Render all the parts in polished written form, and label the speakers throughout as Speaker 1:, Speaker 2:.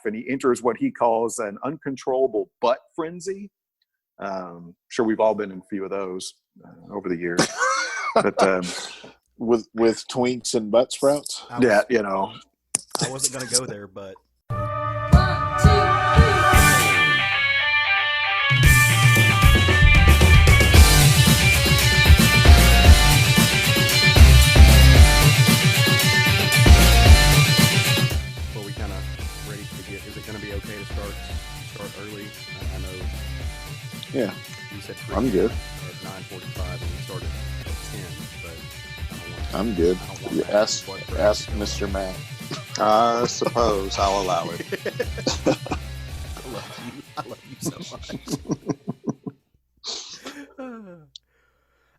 Speaker 1: and he enters what he calls an uncontrollable butt frenzy. Sure, we've all been in a few of those over the years. But
Speaker 2: with twinks and Buttsprouts?
Speaker 1: Yeah, you know.
Speaker 3: I wasn't going to go there, but... Well, we kind of ready to get... Is it going to be okay to start early? I know...
Speaker 2: Yeah.
Speaker 3: You said
Speaker 2: I'm good.
Speaker 3: At 9:45 and we started at 10, but I don't want to...
Speaker 2: I'm good. You ask Mr. Matt.
Speaker 4: I suppose I'll allow it.
Speaker 3: I love you so much.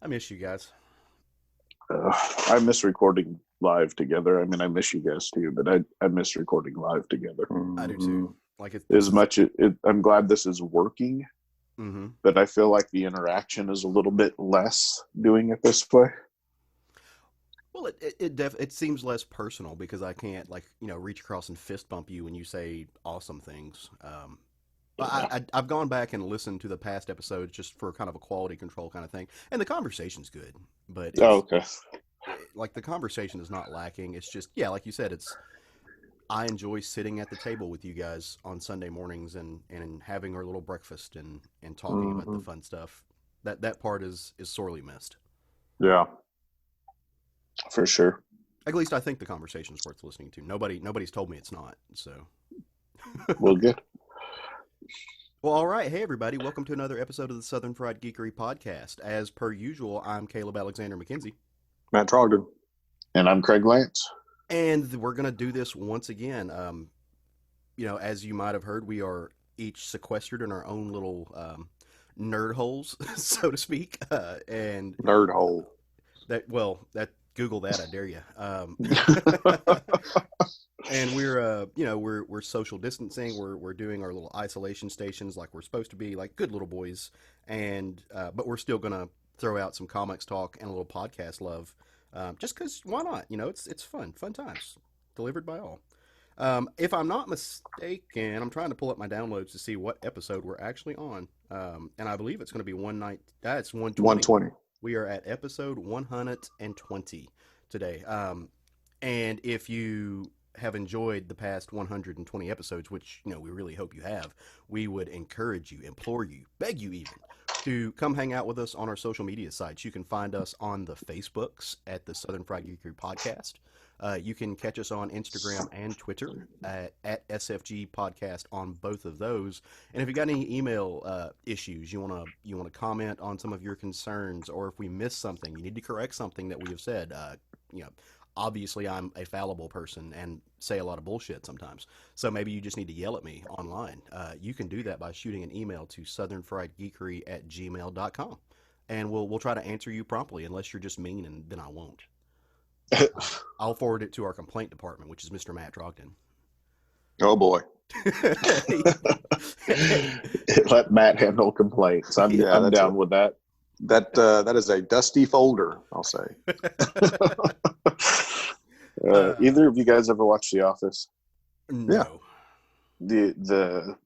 Speaker 3: I miss you guys.
Speaker 2: I miss recording live together. I mean, I miss you guys too, but I miss recording live together.
Speaker 3: I do too. Like
Speaker 2: as much. I'm glad this is working, but I feel like the interaction is a little bit less doing it this way.
Speaker 3: Well, it seems less personal because I can't reach across and fist bump you when you say awesome things. I've gone back and listened to the past episodes just for kind of a quality control kind of thing, and the conversation's good. But
Speaker 2: okay,
Speaker 3: like the conversation is not lacking. It's just like you said, I enjoy sitting at the table with you guys on Sunday mornings and having our little breakfast and talking about the fun stuff. That part is sorely missed.
Speaker 1: Yeah.
Speaker 2: For sure.
Speaker 3: At least I think the conversation is worth listening to. Nobody's told me it's not. So.
Speaker 2: Well, good.
Speaker 3: Well, all right. Hey, everybody. Welcome to another episode of the Southern Fried Geekery Podcast. As per usual, I'm Caleb Alexander McKenzie.
Speaker 1: Matt Trogdon.
Speaker 2: And I'm Craig Lance.
Speaker 3: And we're going to do this once again. As you might have heard, we are each sequestered in our own little nerd holes, so to speak. And
Speaker 1: nerd hole.
Speaker 3: Google that, I dare you. And we're social distancing. We're doing our little isolation stations like we're supposed to be, like good little boys. And but we're still gonna throw out some comics talk and a little podcast love, just because why not? It's fun times delivered by all. If I'm not mistaken, I'm trying to pull up my downloads to see what episode we're actually on, and I believe it's going to be 120.
Speaker 1: 120.
Speaker 3: We are at episode 120 today. And if you have enjoyed the past 120 episodes, which, we really hope you have, we would encourage you, implore you, beg you even, to come hang out with us on our social media sites. You can find us on the Facebooks at the Southern Fried Geekery Podcast. You can catch us on Instagram and Twitter at SFG Podcast on both of those. And if you got any email issues, you want to comment on some of your concerns, or if we missed something, you need to correct something that we have said. Obviously I'm a fallible person and say a lot of bullshit sometimes. So maybe you just need to yell at me online. You can do that by shooting an email to southernfriedgeekery@gmail.com, and we'll try to answer you promptly, unless you're just mean, and then I won't. I'll forward it to our complaint department, which is Mr. Matt Trogdon.
Speaker 1: Oh boy.
Speaker 2: Let Matt handle complaints. I'm down with that.
Speaker 1: That is a dusty folder, I'll say.
Speaker 2: Either of you guys ever watch The Office?
Speaker 3: No.
Speaker 2: The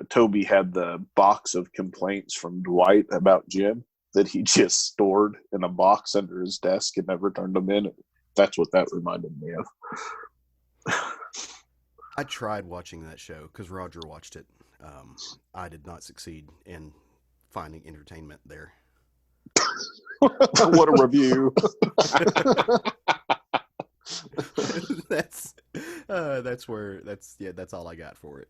Speaker 2: Toby had the box of complaints from Dwight about Jim that he just stored in a box under his desk and never turned them in. That's what that reminded me of.
Speaker 3: I tried watching that show because Roger watched it. I did not succeed in finding entertainment there.
Speaker 1: What a review.
Speaker 3: That's all I got for it.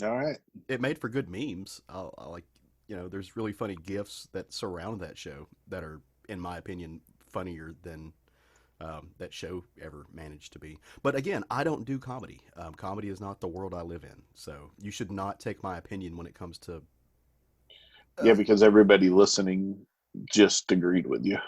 Speaker 2: All right.
Speaker 3: It made for good memes. I like, there's really funny GIFs that surround that show that are, in my opinion, funnier than that show ever managed to be. But again, I don't do comedy. Comedy is not the world I live in. So you should not take my opinion when it comes to...
Speaker 2: yeah, because everybody listening just agreed with you.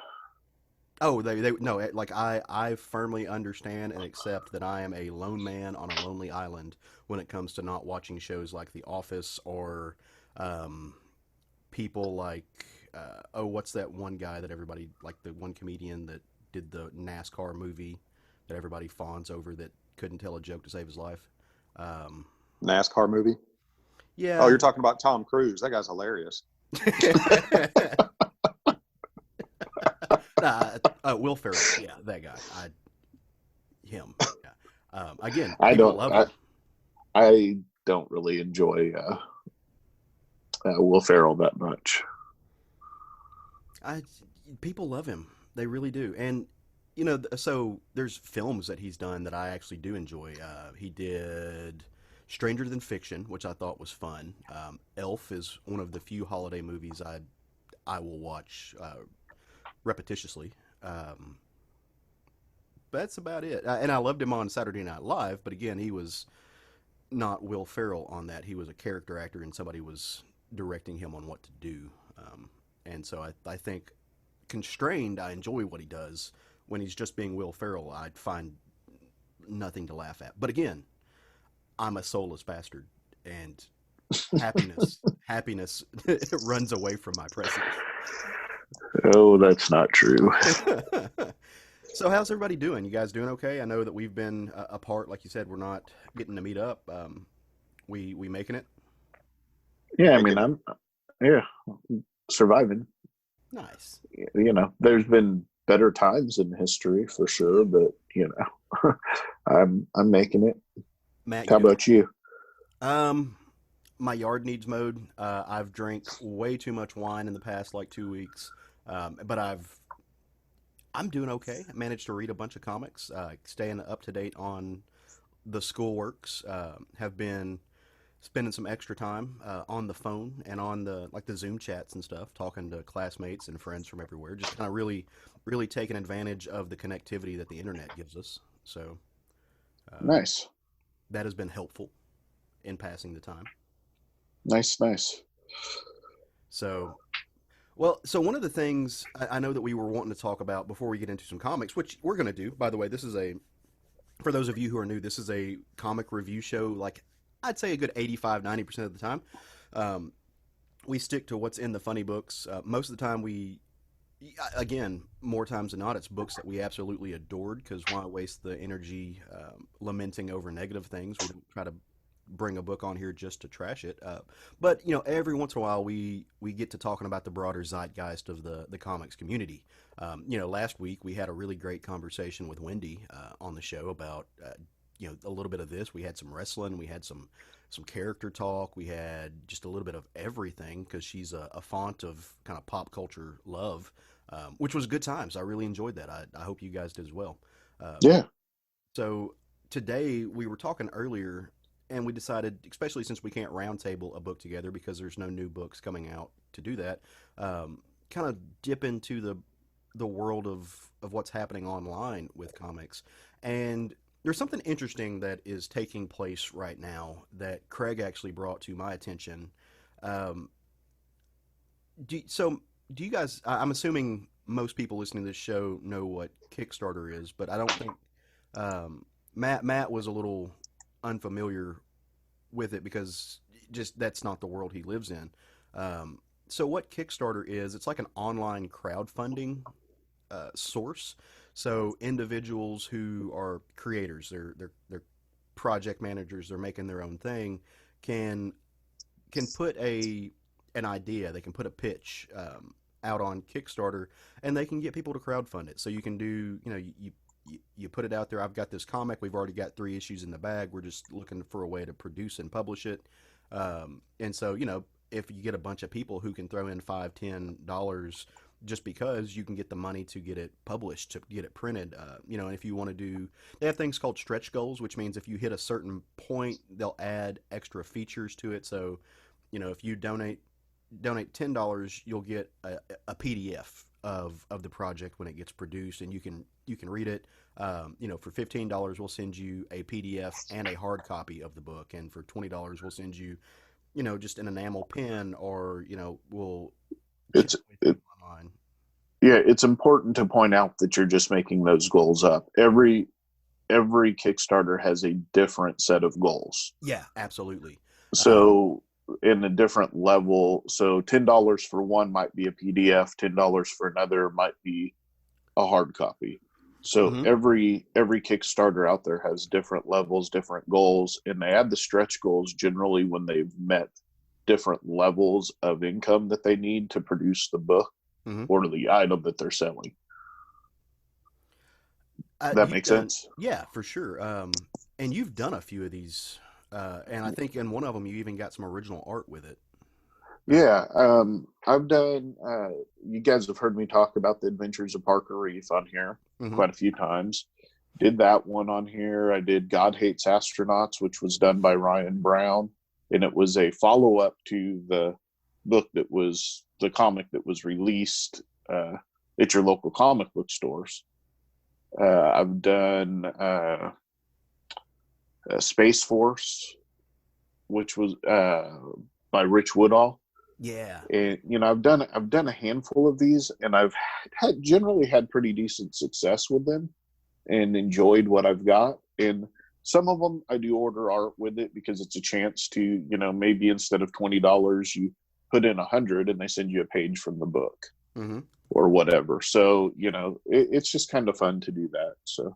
Speaker 3: Oh, no, like I firmly understand and accept that I am a lone man on a lonely island when it comes to not watching shows like The Office or people like, what's that one guy that everybody, like the one comedian that did the NASCAR movie that everybody fawns over that couldn't tell a joke to save his life?
Speaker 4: NASCAR movie.
Speaker 3: Yeah.
Speaker 4: Oh, you're talking about Tom Cruise. That guy's hilarious.
Speaker 3: Will Ferrell. Yeah, that guy. Him. Yeah. Again,
Speaker 2: I
Speaker 3: people
Speaker 2: don't.
Speaker 3: love him.
Speaker 2: I don't really enjoy Will Ferrell that much.
Speaker 3: People love him. They really do. And so there's films that he's done that I actually do enjoy. He did Stranger Than Fiction, which I thought was fun. Elf is one of the few holiday movies I will watch repetitiously. That's about it. And I loved him on Saturday Night Live, but again, he was not Will Ferrell on that. He was a character actor, and somebody was directing him on what to do. And so I think Constrained, I enjoy what he does. When he's just being Will Ferrell, I'd find nothing to laugh at. But again, I'm a soulless bastard, and happiness runs away from my presence.
Speaker 2: Oh, that's not true.
Speaker 3: So how's everybody doing? You guys doing okay? I know that we've been apart. Like you said, we're not getting to meet up. We making it?
Speaker 2: Yeah, I mean, I'm surviving.
Speaker 3: Nice.
Speaker 2: There's been better times in history for sure, but I'm making it.
Speaker 3: Matt,
Speaker 2: how about you?
Speaker 3: My yard needs mowed. I've drank way too much wine in the past 2 weeks, but I'm doing okay. I managed to read a bunch of comics, staying up to date on the schoolworks. Have been spending some extra time on the phone and on the Zoom chats and stuff, talking to classmates and friends from everywhere. Just kind of really taking advantage of the connectivity that the internet gives us. So
Speaker 2: nice.
Speaker 3: That has been helpful in passing the time.
Speaker 2: Nice.
Speaker 3: So one of the things I know that we were wanting to talk about before we get into some comics, which we're going to do, by the way, for those of you who are new, this is a comic review show, I'd say a good 85-90% of the time. We stick to what's in the funny books. Most of the time again, more times than not, it's books that we absolutely adored, because why waste the energy lamenting over negative things? We don't try to bring a book on here just to trash it. But every once in a while we get to talking about the broader zeitgeist of the comics community. Last week we had a really great conversation with Wendy on the show about a little bit of this. We had some wrestling, we had some character talk, we had just a little bit of everything, because she's a font of kind of pop culture love, which was good times. I really enjoyed that. I hope you guys did as well.
Speaker 2: Yeah.
Speaker 3: So today we were talking earlier, and we decided, especially since we can't roundtable a book together because there's no new books coming out to do that, kind of dip into the world of what's happening online with comics. And there's something interesting that is taking place right now that Craig actually brought to my attention. Do you guys, I'm assuming most people listening to this show know what Kickstarter is, but I don't think Matt was a little unfamiliar with it, because just that's not the world he lives in. So what Kickstarter is, it's like an online crowdfunding source. So individuals who are creators, they're project managers, they're making their own thing, can put an idea, they can put a pitch out on Kickstarter, and they can get people to crowdfund it. So you can do, you put it out there. I've got this comic. We've already got 3 issues in the bag. We're just looking for a way to produce and publish it. And so, if you get a bunch of people who can throw in $5, $10 just because, you can get the money to get it published, to get it printed. And if you want to do, they have things called stretch goals, which means if you hit a certain point, they'll add extra features to it. So, if you donate $10, you'll get a PDF of the project when it gets produced, and you can read it. For $15, we'll send you a PDF and a hard copy of the book, and for $20, we'll send you, just an enamel pen, or we'll. Online.
Speaker 2: Yeah, it's important to point out that you're just making those goals up. Every Kickstarter has a different set of goals.
Speaker 3: Yeah, absolutely.
Speaker 2: So in a different level, so $10 for one might be a PDF, $10 for another might be a hard copy. So
Speaker 3: Mhm.
Speaker 2: every Kickstarter out there has different levels, different goals, and they add the stretch goals generally when they've met different levels of income that they need to produce the book
Speaker 3: Mhm.
Speaker 2: or the item that they're selling. That
Speaker 3: You've
Speaker 2: makes
Speaker 3: done,
Speaker 2: sense?
Speaker 3: yeah, for sure. And you've done a few of these, and I think in one of them you even got some original art with it.
Speaker 2: Yeah, I've done. You guys have heard me talk about the Adventures of Parker Reef on here
Speaker 3: Mhm.
Speaker 2: quite a few times. Did that one on here. I did God Hates Astronauts, which was done by Ryan Brown, and it was a follow up to the book that was the comic that was released at your local comic book stores. I've done Space Force, which was by Rich Woodall.
Speaker 3: Yeah.
Speaker 2: And I've done a handful of these, and I've generally had pretty decent success with them and enjoyed what I've got. And some of them I do order art with it because it's a chance to, maybe instead of $20 you put in 100 and they send you a page from the book
Speaker 3: Mhm.
Speaker 2: or whatever. So it's just kind of fun to do that. So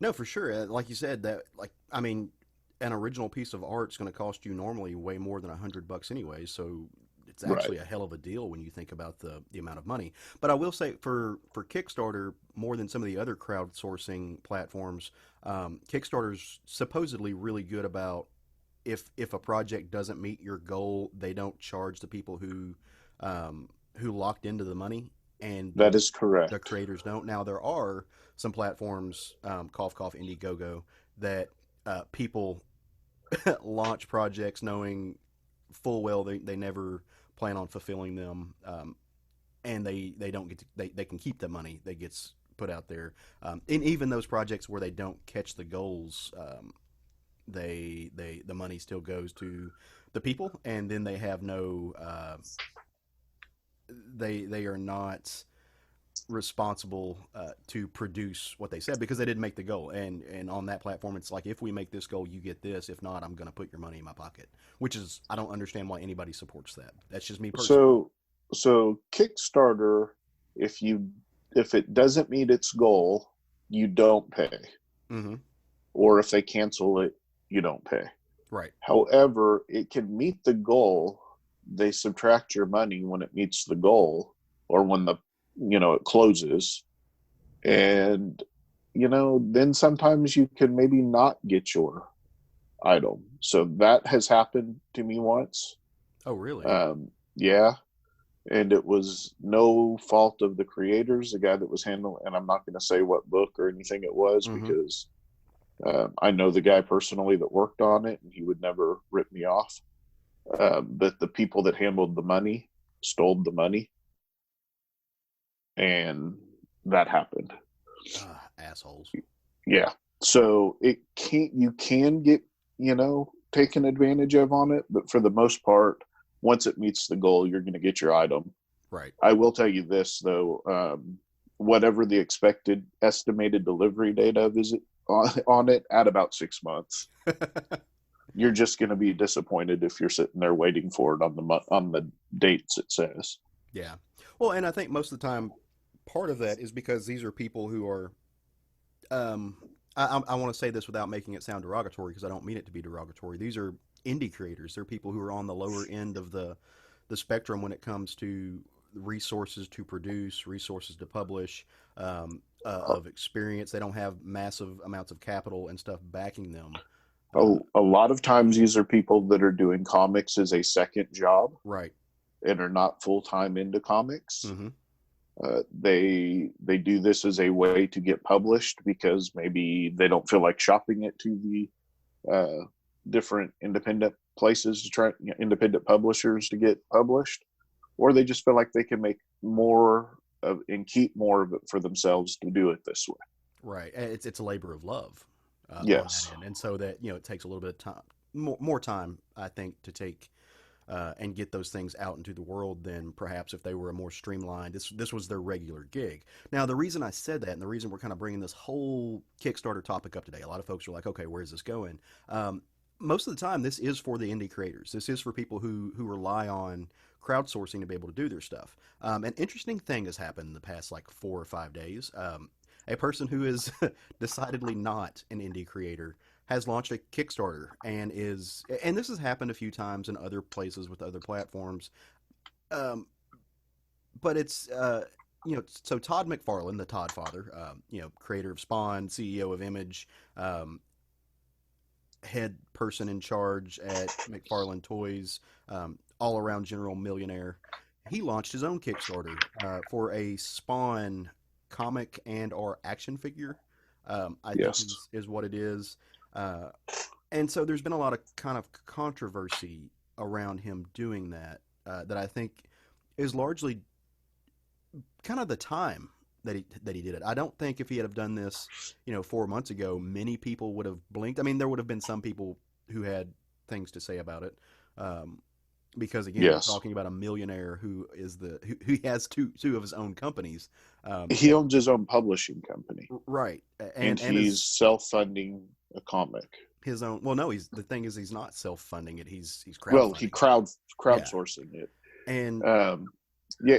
Speaker 3: No, for sure. Like you said, that like I mean, an original piece of art's going to cost you normally way more than $100 anyway. So it's
Speaker 2: right.
Speaker 3: actually a hell of a deal when you think about the amount of money. But I will say for Kickstarter, more than some of the other crowdsourcing platforms, Kickstarter's supposedly really good about if a project doesn't meet your goal, they don't charge the people who locked into the money, and
Speaker 2: That is
Speaker 3: the
Speaker 2: correct.
Speaker 3: creators don't. Now there are some platforms, cough cough, Indiegogo, that people launch projects knowing full well they never plan on fulfilling them, and they don't get to, they can keep the money that gets put out there, and even those projects where they don't catch the goals, the money still goes to the people, and then they have no they are not responsible to produce what they said because they didn't make the goal. And on that platform, it's like, if we make this goal, you get this. If not, I'm going to put your money in my pocket. Which is, I don't understand why anybody supports that. That's just me personally.
Speaker 2: So Kickstarter, if you if it doesn't meet its goal, you don't pay.
Speaker 3: Mm-hmm.
Speaker 2: Or if they cancel it, you don't pay.
Speaker 3: Right.
Speaker 2: However, it can meet the goal. They subtract your money when it meets the goal or when it closes. And, then sometimes you can maybe not get your item. So that has happened to me once.
Speaker 3: Oh, really?
Speaker 2: Yeah. And it was no fault of the creators, the guy that was handling, and I'm not going to say what book or anything it was
Speaker 3: Mm-hmm.
Speaker 2: because I know the guy personally that worked on it, and he would never rip me off. But the people that handled the money stole the money, and that happened.
Speaker 3: Assholes.
Speaker 2: Yeah. So you can get, taken advantage of on it, but for the most part, once it meets the goal, you're going to get your item.
Speaker 3: Right.
Speaker 2: I will tell you this though, whatever the expected estimated delivery date of is it on it at about 6 months. You're just going to be disappointed if you're sitting there waiting for it on the dates it says.
Speaker 3: Yeah. Well, and I think most of the time, part of that is because these are people who are. Um, I want to say this without making it sound derogatory because I don't mean it to be derogatory. These are indie creators. They're people who are on the lower end of the spectrum when it comes to resources to produce, resources to publish, of experience. They don't have massive amounts of capital and stuff backing them.
Speaker 2: A lot of times these are people that are doing comics as a second job
Speaker 3: Right.
Speaker 2: and are not full-time into comics.
Speaker 3: Mm-hmm.
Speaker 2: They do this as a way to get published because maybe they don't feel like shopping it to the different independent places to try independent publishers to get published, or they just feel like they can make more of and keep more of it for themselves to do it this way.
Speaker 3: Right. It's a labor of love on
Speaker 2: Yes.
Speaker 3: that end, and so that it takes a little bit of time, more time, I think, to take and get those things out into the world than perhaps if they were a more streamlined. This was their regular gig. Now, the reason I said that, and the reason we're kind of bringing this whole Kickstarter topic up today, a lot of folks are like, okay, where's this going? most of the time, this is for the indie creators. This is for people who rely on crowdsourcing to be able to do their stuff. An interesting thing has happened in the past like 4 or 5 days. A person who is decidedly not an indie creator has launched a Kickstarter and this has happened a few times in other places with other platforms. Um, but it's so Todd McFarlane, the Todd Father, creator of Spawn, CEO of Image, um, head person in charge at McFarlane Toys, all around general millionaire. He launched his own Kickstarter for a Spawn comic and or action figure. I think
Speaker 2: Yes.
Speaker 3: is what it is. Uh, and so there's been a lot of kind of controversy around him doing that that I think is largely kind of the time that he did it. I don't think if he had have done this, 4 months ago, many people would have blinked. I mean, there would have been some people who had things to say about it, because again, we're
Speaker 2: Yes.
Speaker 3: talking about a millionaire who has two of his own companies.
Speaker 2: He owns his own publishing company,
Speaker 3: Right,
Speaker 2: and he's self-funding a comic.
Speaker 3: his own. Well, no, the thing is he's not self-funding it. He's crowdfunding.
Speaker 2: Well, he crowdsourcing it,
Speaker 3: and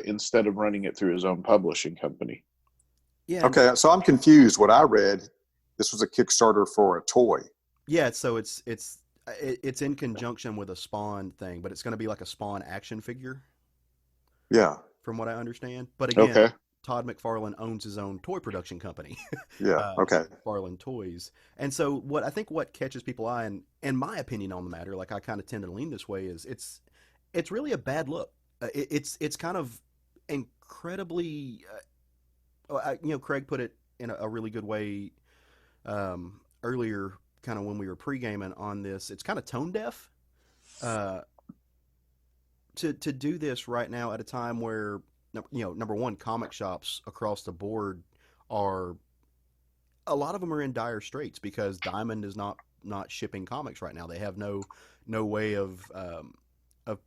Speaker 2: instead of running it through his own publishing company.
Speaker 3: yeah.
Speaker 1: Okay, so I'm confused. What I read, this was a Kickstarter for a toy.
Speaker 3: Yeah, so it's in conjunction with a Spawn thing, but it's going to be like a Spawn action figure,
Speaker 1: Yeah,
Speaker 3: from what I understand. But again,
Speaker 2: Okay.
Speaker 3: Todd McFarlane owns his own toy production company,
Speaker 1: yeah, okay.
Speaker 3: McFarlane Toys. And so what catches people's eye, and my opinion on the matter, like I kind of tend to lean this way, is it's really a bad look. It's kind of incredibly, Craig put it in a really good way earlier, kind of when we were pre-gaming on this. It's kind of tone deaf to do this right now at a time where, number one, comic shops across the board are, a lot of them are in dire straits because Diamond is not shipping comics right now. They have no way of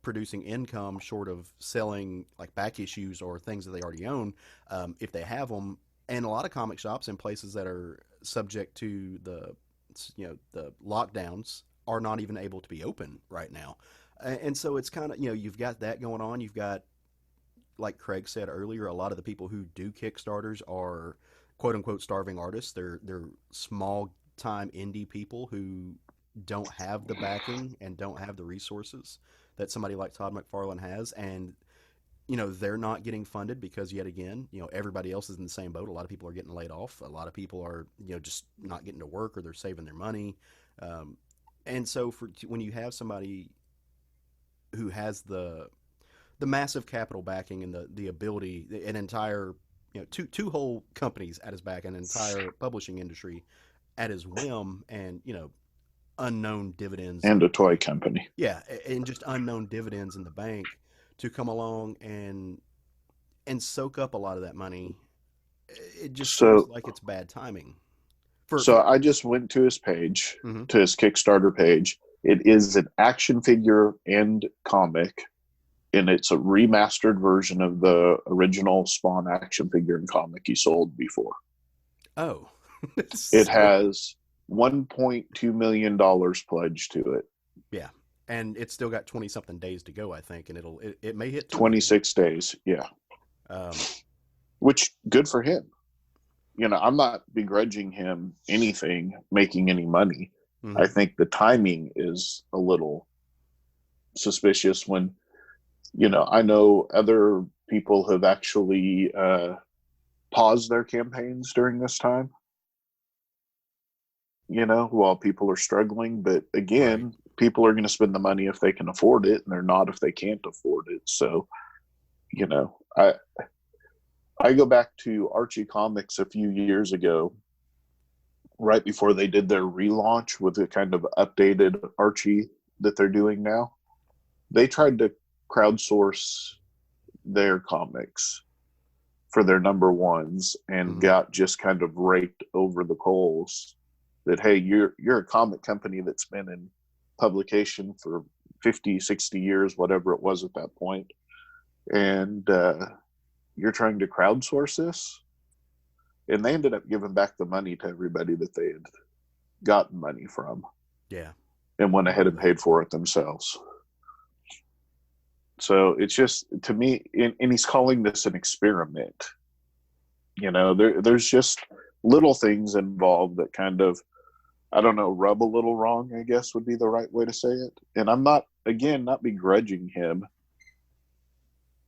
Speaker 3: producing income short of selling like back issues or things that they already own, if they have them. And a lot of comic shops in places that are subject to the lockdowns are not even able to be open right now. And so it's kind of, you've got that going on. You've got, like Craig said earlier, a lot of the people who do Kickstarters are quote unquote starving artists. They're small time indie people who don't have the backing and don't have the resources that somebody like Todd McFarlane has. And, they're not getting funded because, yet again, everybody else is in the same boat. A lot of people are getting laid off. A lot of people are, just not getting to work, or they're saving their money. And so when you have somebody who has the massive capital backing and the ability, an entire, two whole companies at his back, an entire publishing industry at his whim, and, unknown dividends.
Speaker 2: And a toy company.
Speaker 3: Yeah, and just unknown dividends in the bank to come along and soak up a lot of that money. It just seems like it's bad timing.
Speaker 2: I just went to his page,
Speaker 3: Mhm.
Speaker 2: to his Kickstarter page. It is an action figure and comic, and it's a remastered version of the original Spawn action figure and comic he sold before.
Speaker 3: Oh.
Speaker 2: It has $1.2 million pledged to it.
Speaker 3: Yeah. And it's still got 20 something days to go, I think, and it may hit
Speaker 2: 26 days. Yeah.
Speaker 3: Um,
Speaker 2: Which, good for him. I'm not begrudging him anything, making any money.
Speaker 3: mhm.
Speaker 2: I think the timing is a little suspicious when, I know other people have actually paused their campaigns during this time, while people are struggling. But again,
Speaker 3: Right.
Speaker 2: People are going to spend the money if they can afford it, and they're not if they can't afford it. So, I go back to Archie Comics a few years ago, right before they did their relaunch with the kind of updated Archie that they're doing now. They tried to crowdsource their comics for their number ones and
Speaker 3: Mhm.
Speaker 2: got just kind of raked over the coals that, hey, you're a comic company that's been in publication for 50, 60 years, whatever it was at that point. And you're trying to crowdsource this? And they ended up giving back the money to everybody that they had gotten money from.
Speaker 3: Yeah.
Speaker 2: and went ahead and paid for it themselves. So it's just, to me, and he's calling this an experiment. You know, there's just little things involved that kind of, I don't know, rub a little wrong, I guess would be the right way to say it. And I'm not begrudging him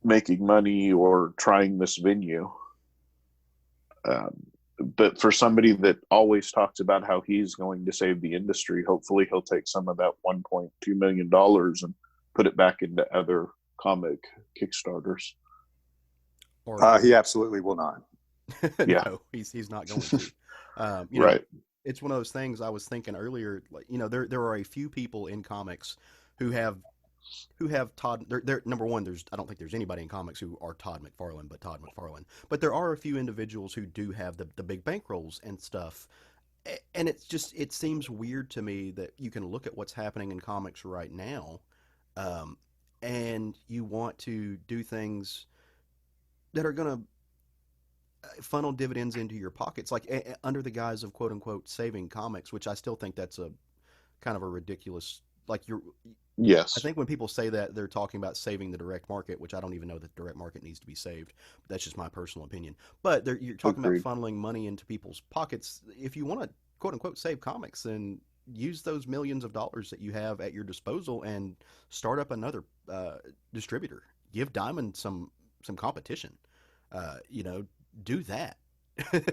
Speaker 2: making money or trying this venue. But for somebody that always talks about how he's going to save the industry, hopefully he'll take some of that $1.2 million and put it back into other comic Kickstarters.
Speaker 3: Or
Speaker 1: He absolutely will not.
Speaker 2: Yeah.
Speaker 3: No, he's not going to.
Speaker 2: Right.
Speaker 3: It's one of those things I was thinking earlier. Like, there are a few people in comics who have Todd. They're number one. I don't think there's anybody in comics who are Todd McFarlane, but Todd McFarlane. But there are a few individuals who do have the big bankrolls and stuff. And it seems weird to me that you can look at what's happening in comics right now, and you want to do things that are going to funnel dividends into your pockets, like under the guise of quote unquote saving comics, which I still think that's a kind of a ridiculous, like
Speaker 2: Yes.
Speaker 3: I think when people say that, they're talking about saving the direct market, which I don't even know that the direct market needs to be saved. That's just my personal opinion. But you're talking
Speaker 2: Agreed.
Speaker 3: about funneling money into people's pockets. If you want to quote unquote save comics, then use those millions of dollars that you have at your disposal and start up another distributor. Give Diamond some competition. Do that.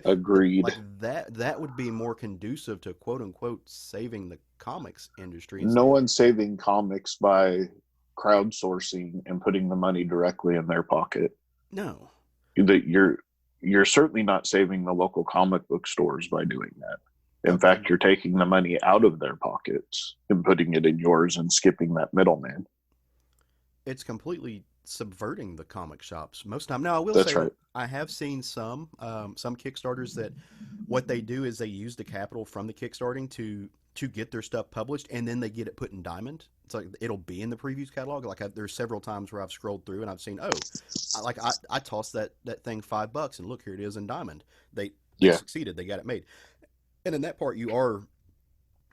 Speaker 2: Agreed.
Speaker 3: Like that would be more conducive to quote unquote saving the comics industry.
Speaker 2: No one's saving comics by crowdsourcing and putting the money directly in their pocket.
Speaker 3: No.
Speaker 2: That you're certainly not saving the local comic book stores by doing that. In fact, you're taking the money out of their pockets and putting it in yours and skipping that middleman.
Speaker 3: It's completely subverting the comic shops most of the time. Now, I will
Speaker 2: That's
Speaker 3: say
Speaker 2: right.
Speaker 3: I have seen some Kickstarters that what they do is they use the capital from the Kickstarting to get their stuff published, and then they get it put in Diamond. It's like it'll be in the previews catalog. Like there's several times where I've scrolled through and I've seen, I tossed that thing $5 and look, here it is in Diamond. They succeeded. They got it made. And in that part, you are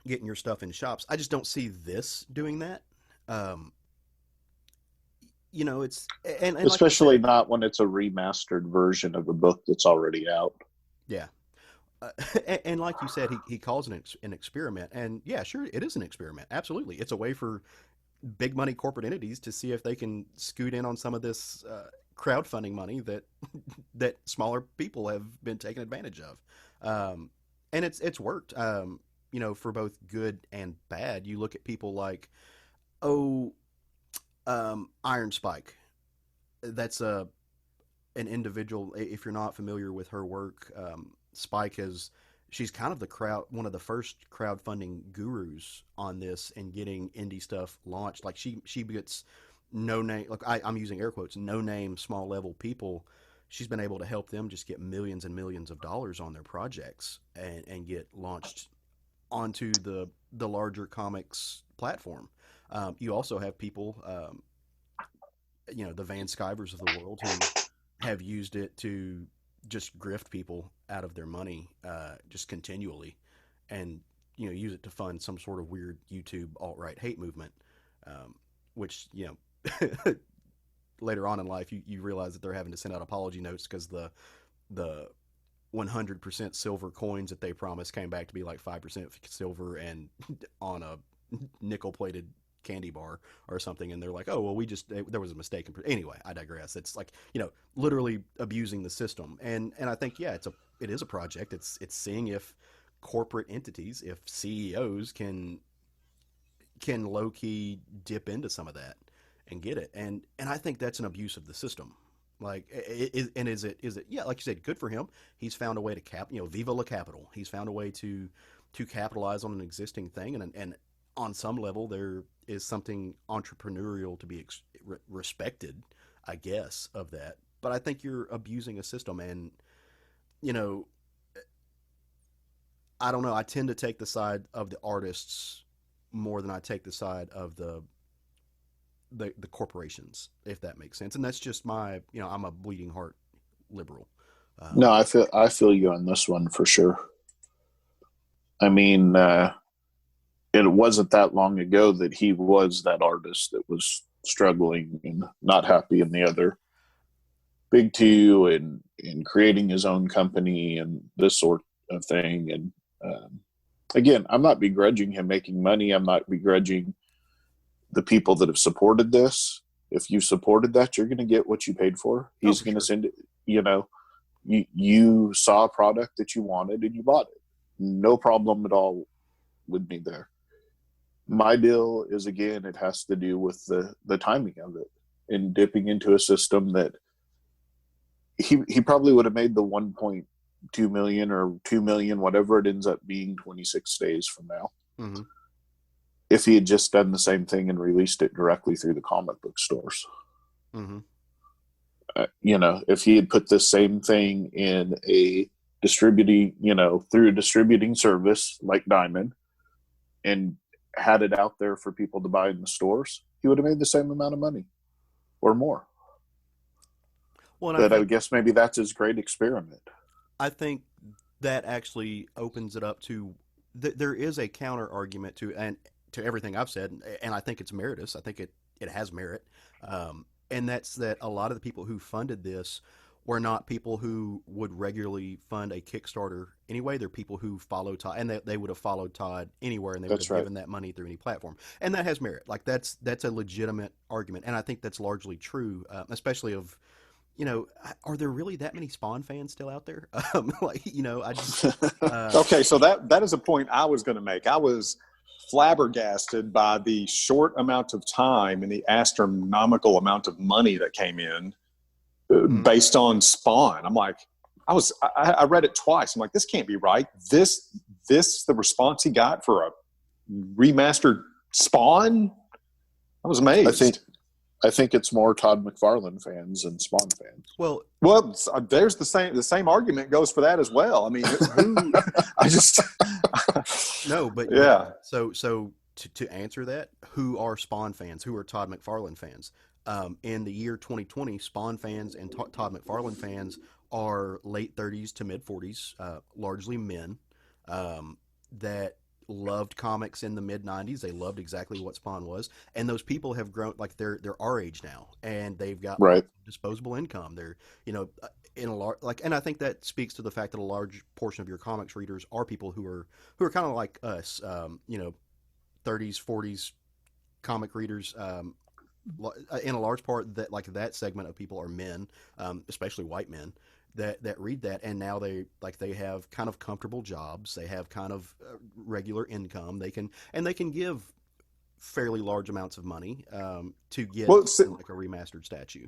Speaker 3: getting your stuff in shops. I just don't see this doing that. It's and
Speaker 2: especially
Speaker 3: like
Speaker 2: not when it's a remastered version of a book that's already out.
Speaker 3: Yeah. And like you said, he calls it an experiment. And yeah, sure, it is an experiment. Absolutely. It's a way for big money corporate entities to see if they can scoot in on some of this crowdfunding money that smaller people have been taking advantage of. And it's worked, for both good and bad. You look at people like, Iron Spike. That's an individual. If you're not familiar with her work, Spike she's kind of one of the first crowdfunding gurus on this and getting indie stuff launched. Like she gets no name, like I'm using air quotes, no name, small level people. She's been able to help them just get millions and millions of dollars on their projects and get launched onto the larger comics platform. You also have people, the Van Skivers of the world who have used it to just grift people out of their money just continually and, use it to fund some sort of weird YouTube alt-right hate movement, which, later on in life, you realize that they're having to send out apology notes because the 100% silver coins that they promised came back to be like 5% silver and on a nickel-plated candy bar or something, and they're like, oh well, there was a mistake. Anyway, I digress. It's like, literally abusing the system, and I think it is a project. It's seeing if corporate entities, if CEOs can low-key dip into some of that and get it, and I think that's an abuse of the system. Like, is it like you said, good for him. He's found a way to viva la capital. He's found a way to capitalize on an existing thing, and on some level there is something entrepreneurial to be respected, I guess, of that. But I think you're abusing a system, and I don't know. I tend to take the side of the artists more than I take the side of the corporations, if that makes sense. And that's just my, I'm a bleeding heart liberal.
Speaker 2: No, I feel you on this one for sure. I mean, it wasn't that long ago that he was that artist that was struggling and not happy in the other big two, and creating his own company and this sort of thing. And again, I'm not begrudging him making money. I'm not begrudging the people that have supported this. If you supported that, you're going to get what you paid for. He's going to send it, you saw a product that you wanted and you bought it. No problem at all with me there. My deal is, again, it has to do with the timing of it and dipping into a system that he probably would have made the 1.2 million or 2 million, whatever it ends up being 26 days from now.
Speaker 3: Mm-hmm.
Speaker 2: If he had just done the same thing and released it directly through the comic book stores.
Speaker 3: Mm-hmm.
Speaker 2: If he had put the same thing in a distributing, through a distributing service like Diamond and had it out there for people to buy in the stores, he would have made the same amount of money or more.
Speaker 3: Well,
Speaker 2: but I guess maybe that's his great experiment.
Speaker 3: I think that actually opens it up to there is a counter argument to everything I've said, and I think it's meritorious. I think it has merit, and that's that a lot of the people who funded this were not people who would regularly fund a Kickstarter anyway. They're people who follow Todd, and they would have followed Todd anywhere, and they would have given that money through any platform, and that has merit. Like that's a legitimate argument, and I think that's largely true, especially of. Are there really that many Spawn fans still out there? I just
Speaker 1: okay. So that is a point I was going to make. I was flabbergasted by the short amount of time and the astronomical amount of money that came in based on Spawn. I'm like, I read it twice. I'm like, this can't be right. This the response he got for a remastered Spawn? I was amazed.
Speaker 2: I think it's more Todd McFarlane fans than Spawn fans.
Speaker 1: Well, there's the same argument goes for that as well. I mean,
Speaker 3: no, but
Speaker 1: yeah.
Speaker 3: So to answer that, who are Spawn fans? Who are Todd McFarlane fans? In the year 2020, Spawn fans and Todd McFarlane fans are late 30s to mid 40s, largely men that loved comics in the mid 90s. They loved exactly what Spawn was, and those people have grown, like they're our age now, and they've got disposable income. They're in a large, and I think that speaks to the fact that a large portion of your comics readers are people who are kind of like us, 30s 40s comic readers. In a large part, that segment of people are men, especially white men that read that, and now they have kind of comfortable jobs. They have kind of regular income. They can give fairly large amounts of money to get like a remastered statue.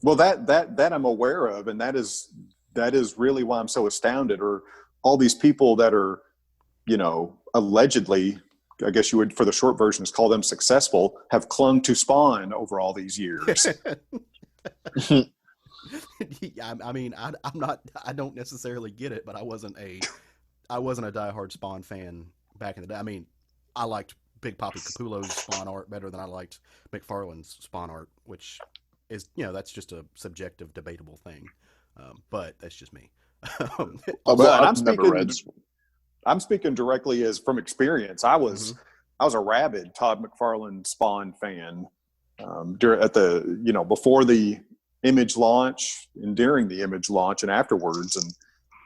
Speaker 1: Well, that I'm aware of, and that is really why I'm so astounded. Or all these people that are, allegedly, I guess you would, for the short versions, call them successful, have clung to Spawn over all these years.
Speaker 3: I mean, I don't necessarily get it, but I wasn't a diehard Spawn fan back in the day. I mean, I liked Big Papi Capullo's Spawn art better than I liked McFarlane's Spawn art, which is, that's just a subjective, debatable thing. But that's just me.
Speaker 1: I'm speaking directly as from experience. I was a rabid Todd McFarlane Spawn fan at the before the Image launch and during the Image launch and afterwards, and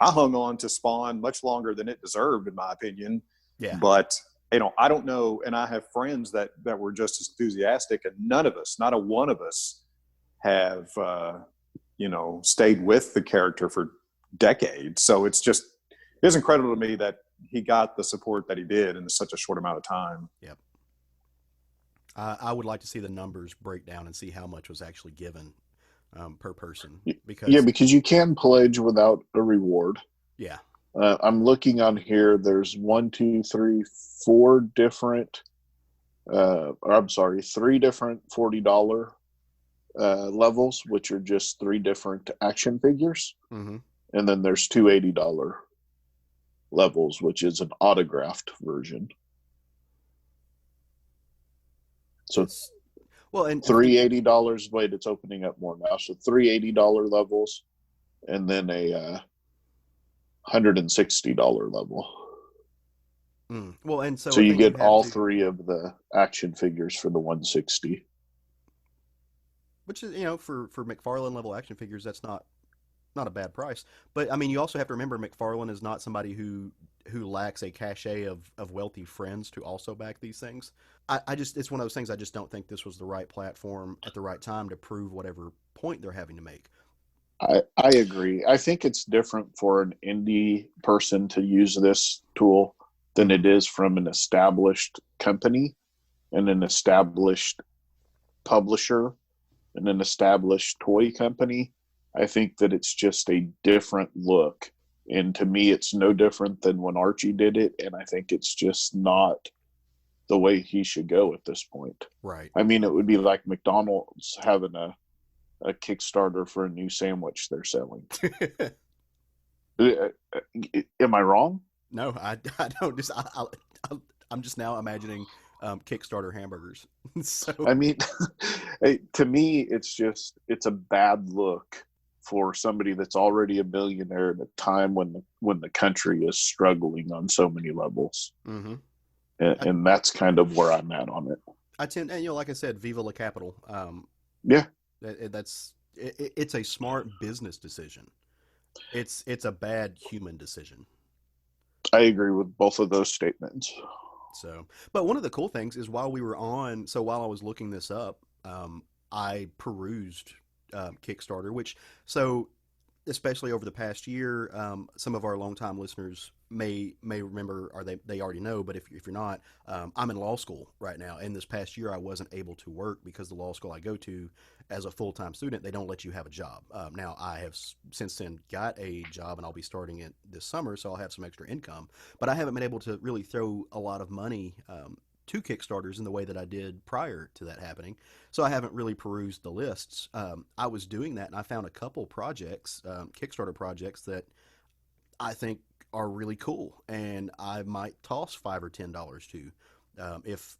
Speaker 1: I hung on to Spawn much longer than it deserved, in my opinion.
Speaker 3: Yeah.
Speaker 1: But I don't know, and I have friends that were just as enthusiastic, and none of us, not a one of us, have stayed with the character for decades. So it's incredible to me that he got the support that he did in such a short amount of time.
Speaker 3: Yep. I would like to see the numbers break down and see how much was actually given per person.
Speaker 2: Because you can pledge without a reward.
Speaker 3: Yeah.
Speaker 2: I'm looking on here. There's 4 different, three different $40 levels, which are just 3 different action figures.
Speaker 3: Mm-hmm.
Speaker 2: And then there's 2 $80 levels, which is an autographed version. So it's and 3 $80. Wait, it's opening up more now. So 3 $80 levels, and then a $160 level.
Speaker 3: Well, and so
Speaker 2: So
Speaker 3: I
Speaker 2: you
Speaker 3: think you
Speaker 2: get
Speaker 3: have
Speaker 2: all
Speaker 3: to,
Speaker 2: three of the action figures for the 160.
Speaker 3: which is, for McFarlane level action figures, that's not a bad price. But I mean, you also have to remember McFarlane is not somebody who lacks a cachet of wealthy friends to also back these things. I just it's one of those things. I just don't think this was the right platform at the right time to prove whatever point they're having to make.
Speaker 2: I agree. I think it's different for an indie person to use this tool than it is from an established company and an established publisher and an established toy company. I think that it's just a different look. And to me, it's no different than when Archie did it. And I think it's just not the way he should go at this point.
Speaker 3: Right.
Speaker 2: I mean, it would be like McDonald's having a Kickstarter for a new sandwich they're selling. Am I wrong?
Speaker 3: No, I don't just I'm just now imagining Kickstarter hamburgers. So
Speaker 2: I mean, to me, it's a bad look for somebody that's already a millionaire at a time when the country is struggling on so many levels.
Speaker 3: mm-hmm.
Speaker 2: And that's kind of where I'm at on it.
Speaker 3: I tend, and like I said, Viva la Capital.
Speaker 2: Yeah,
Speaker 3: it's a smart business decision. It's a bad human decision.
Speaker 2: I agree with both of those statements.
Speaker 3: So, but one of the cool things is while I was looking this up, I perused Kickstarter, especially over the past year, some of our longtime listeners may remember, or they already know, but if you're not, I'm in law school right now, and this past year I wasn't able to work because the law school I go to as a full-time student, they don't let you have a job. Now I have since then got a job, and I'll be starting it this summer, so I'll have some extra income, but I haven't been able to really throw a lot of money to Kickstarters in the way that I did prior to that happening. So I haven't really perused the lists. I was doing that, and I found a couple projects, Kickstarter projects, that I think are really cool, and I might toss $5 or $10 to, if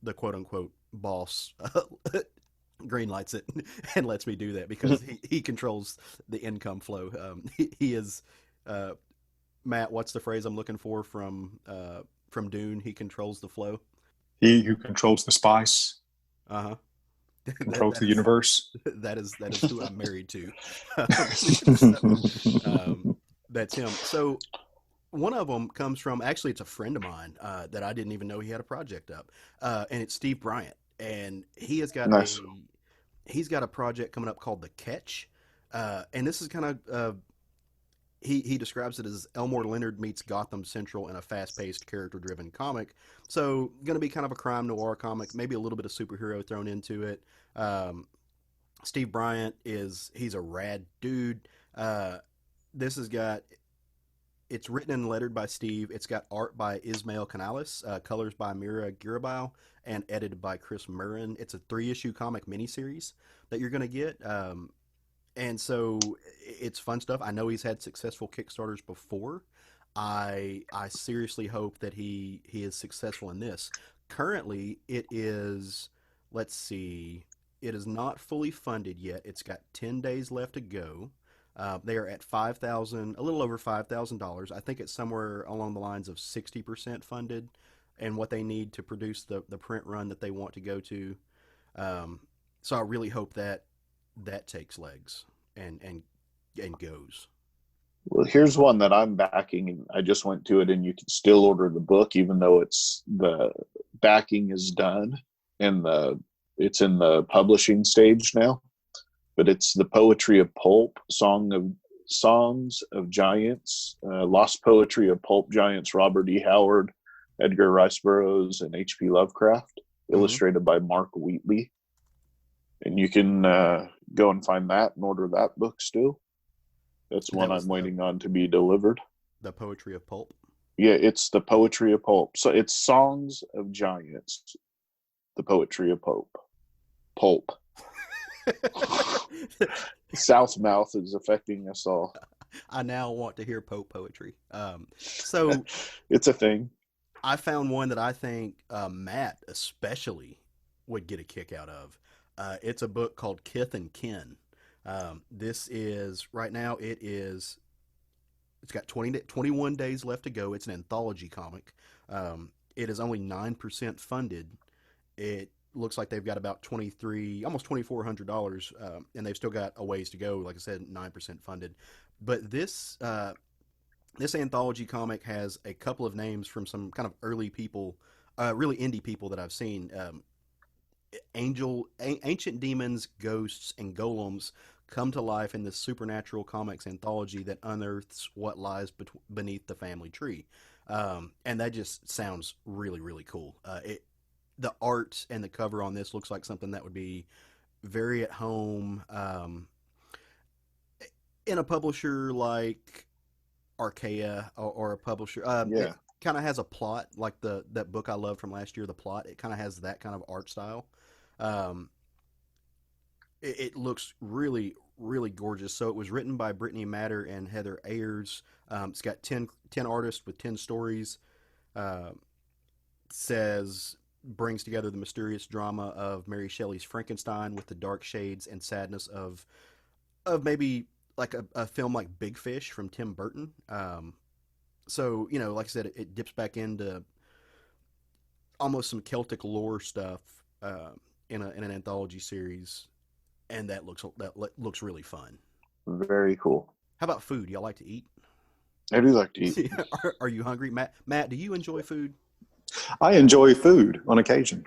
Speaker 3: the quote unquote boss greenlights it and lets me do that, because he controls the income flow. He is Matt. What's the phrase I'm looking for from Dune? He controls the flow.
Speaker 1: He who controls the spice
Speaker 3: Uh huh.
Speaker 1: controls the universe.
Speaker 3: That is who I'm married to. So, that's him. So one of them comes from, actually, it's a friend of mine that I didn't even know he had a project up, and it's Steve Bryant, and he has got
Speaker 2: Nice.
Speaker 3: he's got a project coming up called The Catch, and this is kind of he describes it as Elmore Leonard meets Gotham Central in a fast-paced, character-driven comic. So, going to be kind of a crime noir comic, maybe a little bit of superhero thrown into it. Steve Bryant he's a rad dude. This has got It's written and lettered by Steve. It's got art by Ismail Canales, colors by Mira Girabal, and edited by Chris Murrin. It's a 3-issue comic miniseries that you're going to get. And so it's fun stuff. I know he's had successful Kickstarters before. I seriously hope that he is successful in this. Currently, let's see, it is not fully funded yet. It's got 10 days left to go. They are at a little over $5,000. I think it's somewhere along the lines of 60% funded, and what they need to produce the print run that they want to go to. So I really hope that takes legs and goes.
Speaker 2: Well, here's one that I'm backing, and I just went to it, and you can still order the book, even though the backing is done and it's in the publishing stage now. But it's The Poetry of Pulp, Songs of Giants, Lost Poetry of Pulp Giants, Robert E. Howard, Edgar Rice Burroughs, and H.P. Lovecraft, illustrated by Mark Wheatley. And you can go and find that and order that book still. That's one I'm waiting on to be delivered.
Speaker 3: The Poetry of Pulp?
Speaker 2: Yeah, it's The Poetry of Pulp. So it's Songs of Giants, The Poetry of Pulp. Southmouth is affecting us all.
Speaker 3: I now want to hear Pope poetry. So
Speaker 2: it's a thing.
Speaker 3: I found one that I think Matt especially would get a kick out of. It's a book called Kith and Kin. This is, right now, it is It's got 21 days left to go. It's an anthology comic. It is only 9% funded. It looks like they've got about almost $2,400, and they've still got a ways to go. Like I said, 9% funded. But this anthology comic has a couple of names from some kind of early people, really indie people that I've seen. Ancient demons, ghosts, and golems come to life in this supernatural comics anthology that unearths what lies beneath the family tree. And that just sounds really, really cool. The art and the cover on this looks like something that would be very at home in a publisher like Archaea or a publisher. It kind of has a plot like that book I loved from last year, The Plot. It kind of has that kind of art style. It looks really, really gorgeous. So it was written by Brittany Matter and Heather Ayers. It's got 10 artists with 10 stories. Brings together the mysterious drama of Mary Shelley's Frankenstein with the dark shades and sadness of maybe like a film like Big Fish from Tim Burton. So, like I said, it dips back into almost some Celtic lore stuff in an anthology series, and that looks really fun.
Speaker 2: Very cool.
Speaker 3: How about food? Y'all like to eat?
Speaker 2: I do like to eat.
Speaker 3: Are you hungry, Matt? Matt, do you enjoy food?
Speaker 1: I enjoy food on occasion.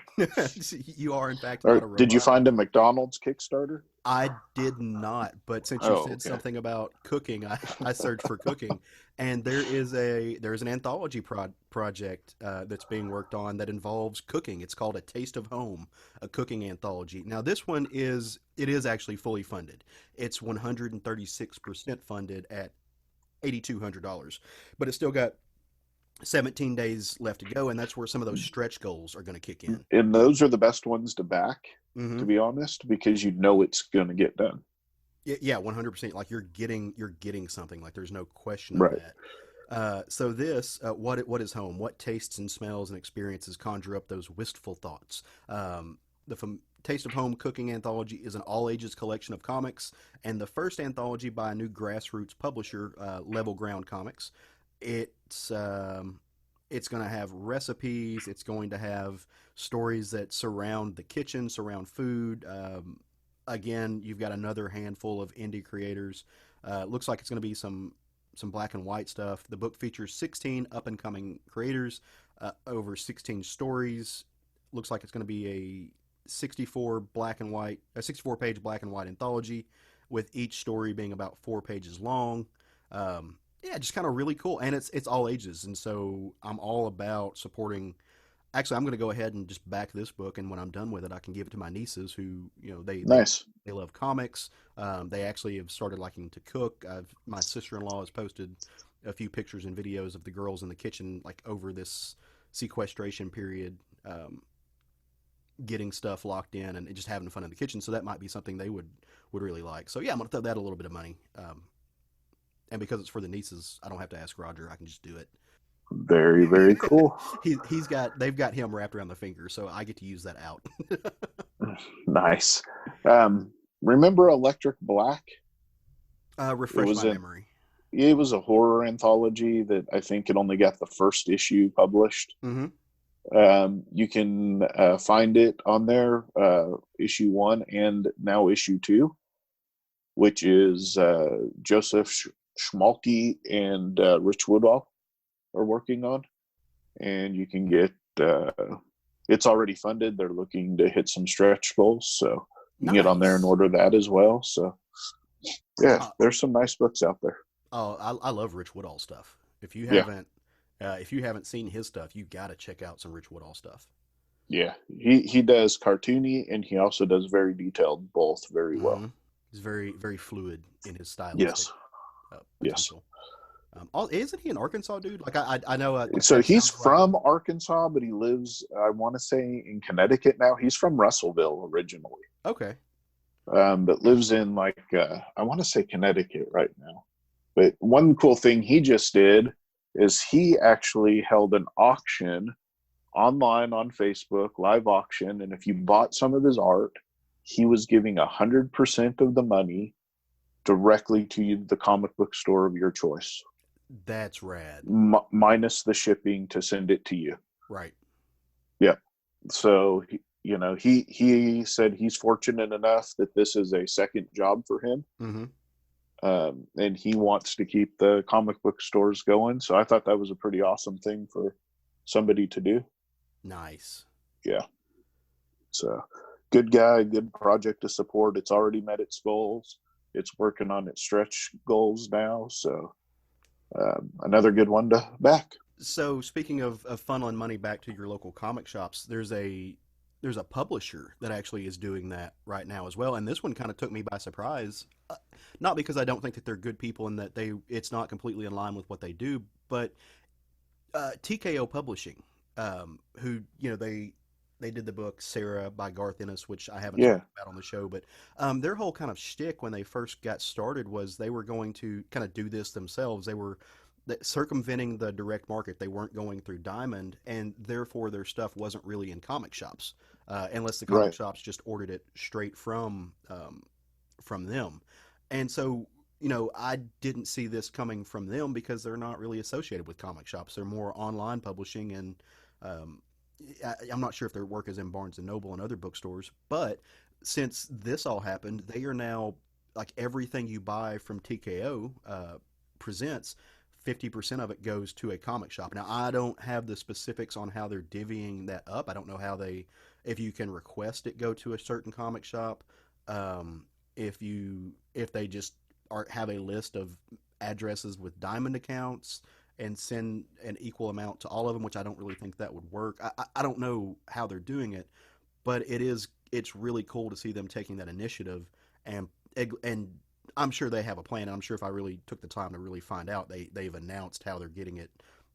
Speaker 3: You are, in fact, not a robot.
Speaker 2: Did you find a McDonald's Kickstarter?
Speaker 3: I did not, but since you said something about cooking, I searched for cooking, and there's an anthology project that's being worked on that involves cooking. It's called A Taste of Home, a cooking anthology. Now, this one is actually fully funded. It's 136% funded at $8,200, but it's still got 17 days left to go, and that's where some of those stretch goals are going to kick in.
Speaker 2: And those are the best ones to back, to be honest, because you know it's going to get done.
Speaker 3: Yeah, 100%. Like you're getting something. Like there's no question of that. So this, what is home? What tastes and smells and experiences conjure up those wistful thoughts? The Taste of Home Cooking Anthology is an all-ages collection of comics, and the first anthology by a new grassroots publisher, Level Ground Comics. It's going to have recipes. It's going to have stories that surround the kitchen, surround food. Again, you've got another handful of indie creators. Looks like it's going to be some black and white stuff. The book features 16 up-and-coming creators, over 16 stories. Looks like it's going to be a 64-page black and white anthology, with each story being about 4 pages long. Yeah, just kind of really cool, and it's all ages, and so I'm all about supporting. Actually, I'm going to go ahead and just back this book, and when I'm done with it, I can give it to my nieces, who they love comics. They actually have started liking to cook. My sister-in-law has posted a few pictures and videos of the girls in the kitchen, like over this sequestration period, getting stuff locked in and just having fun in the kitchen. So that might be something they would really like. So yeah, I'm going to throw that a little bit of money. And because it's for the nieces, I don't have to ask Roger. I can just do it.
Speaker 2: Very, very cool.
Speaker 3: They've got him wrapped around the finger, so I get to use that out.
Speaker 2: Nice. Remember Electric Black?
Speaker 3: Refresh my memory.
Speaker 2: It was a horror anthology that I think it only got the first issue published. Mm-hmm. You can find it on there, issue 1 and now issue 2, which is Joseph Schmalke and Rich Woodall are working on, and you can get it's already funded. They're looking to hit some stretch goals, so you can get on there and order that as well. So yeah, there's some nice books out there.
Speaker 3: Oh, I love Rich Woodall stuff. If you haven't seen his stuff, you got to check out some Rich Woodall stuff. Yeah,
Speaker 2: he does cartoony, and he also does very detailed, both very well.
Speaker 3: He's very, very fluid in his style.
Speaker 2: Yes.
Speaker 3: Yes. Isn't he an Arkansas dude? Like I know.
Speaker 2: So he's from Arkansas, but he lives, I want to say, in Connecticut now. He's from Russellville originally.
Speaker 3: Okay.
Speaker 2: But lives in I want to say Connecticut right now. But one cool thing he just did is he actually held an auction online on Facebook, live auction, and if you bought some of his art, he was giving 100% of the money directly to the comic book store of your choice.
Speaker 3: That's rad.
Speaker 2: minus the shipping to send it to you.
Speaker 3: Right.
Speaker 2: Yeah. So, he said he's fortunate enough that this is a second job for him.
Speaker 3: Mm-hmm.
Speaker 2: And he wants to keep the comic book stores going. So I thought that was a pretty awesome thing for somebody to do.
Speaker 3: Nice.
Speaker 2: Yeah. So good guy, good project to support. It's already met its goals. It's working on its stretch goals now. So another good one to back.
Speaker 3: So speaking of funneling money back to your local comic shops, there's a publisher that actually is doing that right now as well. And this one kind of took me by surprise. Not because I don't think that they're good people and that it's not completely in line with what they do, but TKO Publishing, who they did the book Sarah by Garth Ennis, which I haven't talked about on the show, but their whole kind of shtick when they first got started was they were going to kind of do this themselves. They were circumventing the direct market. They weren't going through Diamond, and therefore their stuff wasn't really in comic shops, unless the comic shops just ordered it straight from them. And so, I didn't see this coming from them because they're not really associated with comic shops. They're more online publishing, and I'm not sure if their work is in Barnes & Noble and other bookstores, but since this all happened, they are now, like, everything you buy from TKO Presents, 50% of it goes to a comic shop. Now, I don't have the specifics on how they're divvying that up. I don't know if you can request it go to a certain comic shop, if they just have a list of addresses with Diamond accounts and send an equal amount to all of them, which I don't really think that would work. I don't know how they're doing it, but it's really cool to see them taking that initiative, and I'm sure they have a plan. I'm sure if I really took the time to really find out, they've announced how they're getting it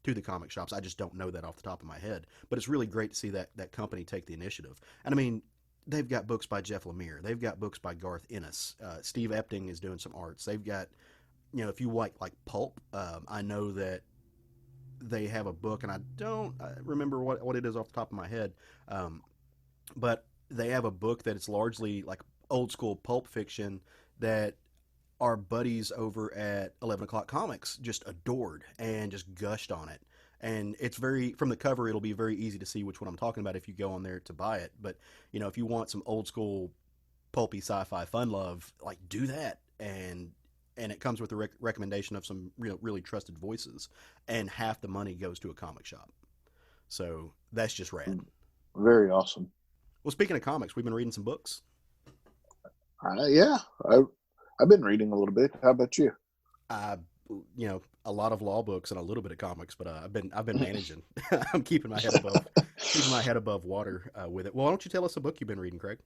Speaker 3: to the comic shops. I just don't know that off the top of my head, but it's really great to see that company take the initiative. And I mean, they've got books by Jeff Lemire. They've got books by Garth Ennis. Steve Epting is doing some arts. They've got, if you like pulp, I know that they have a book, and I don't remember what it is off the top of my head, but they have a book that it's largely like old school pulp fiction that our buddies over at 11 O'Clock Comics just adored and just gushed on it. And it's from the cover, it'll be very easy to see which one I'm talking about if you go on there to buy it. But, if you want some old school pulpy sci-fi fun love, like, do that. And it comes with a recommendation of some really trusted voices. And half the money goes to a comic shop. So that's just rad.
Speaker 2: Very awesome.
Speaker 3: Well, speaking of comics, we've been reading some books.
Speaker 2: Yeah, I've been reading a little bit. How about you?
Speaker 3: A lot of law books and a little bit of comics, but I've been managing. I'm keeping my head above water with it. Well, why don't you tell us a book you've been reading, Craig?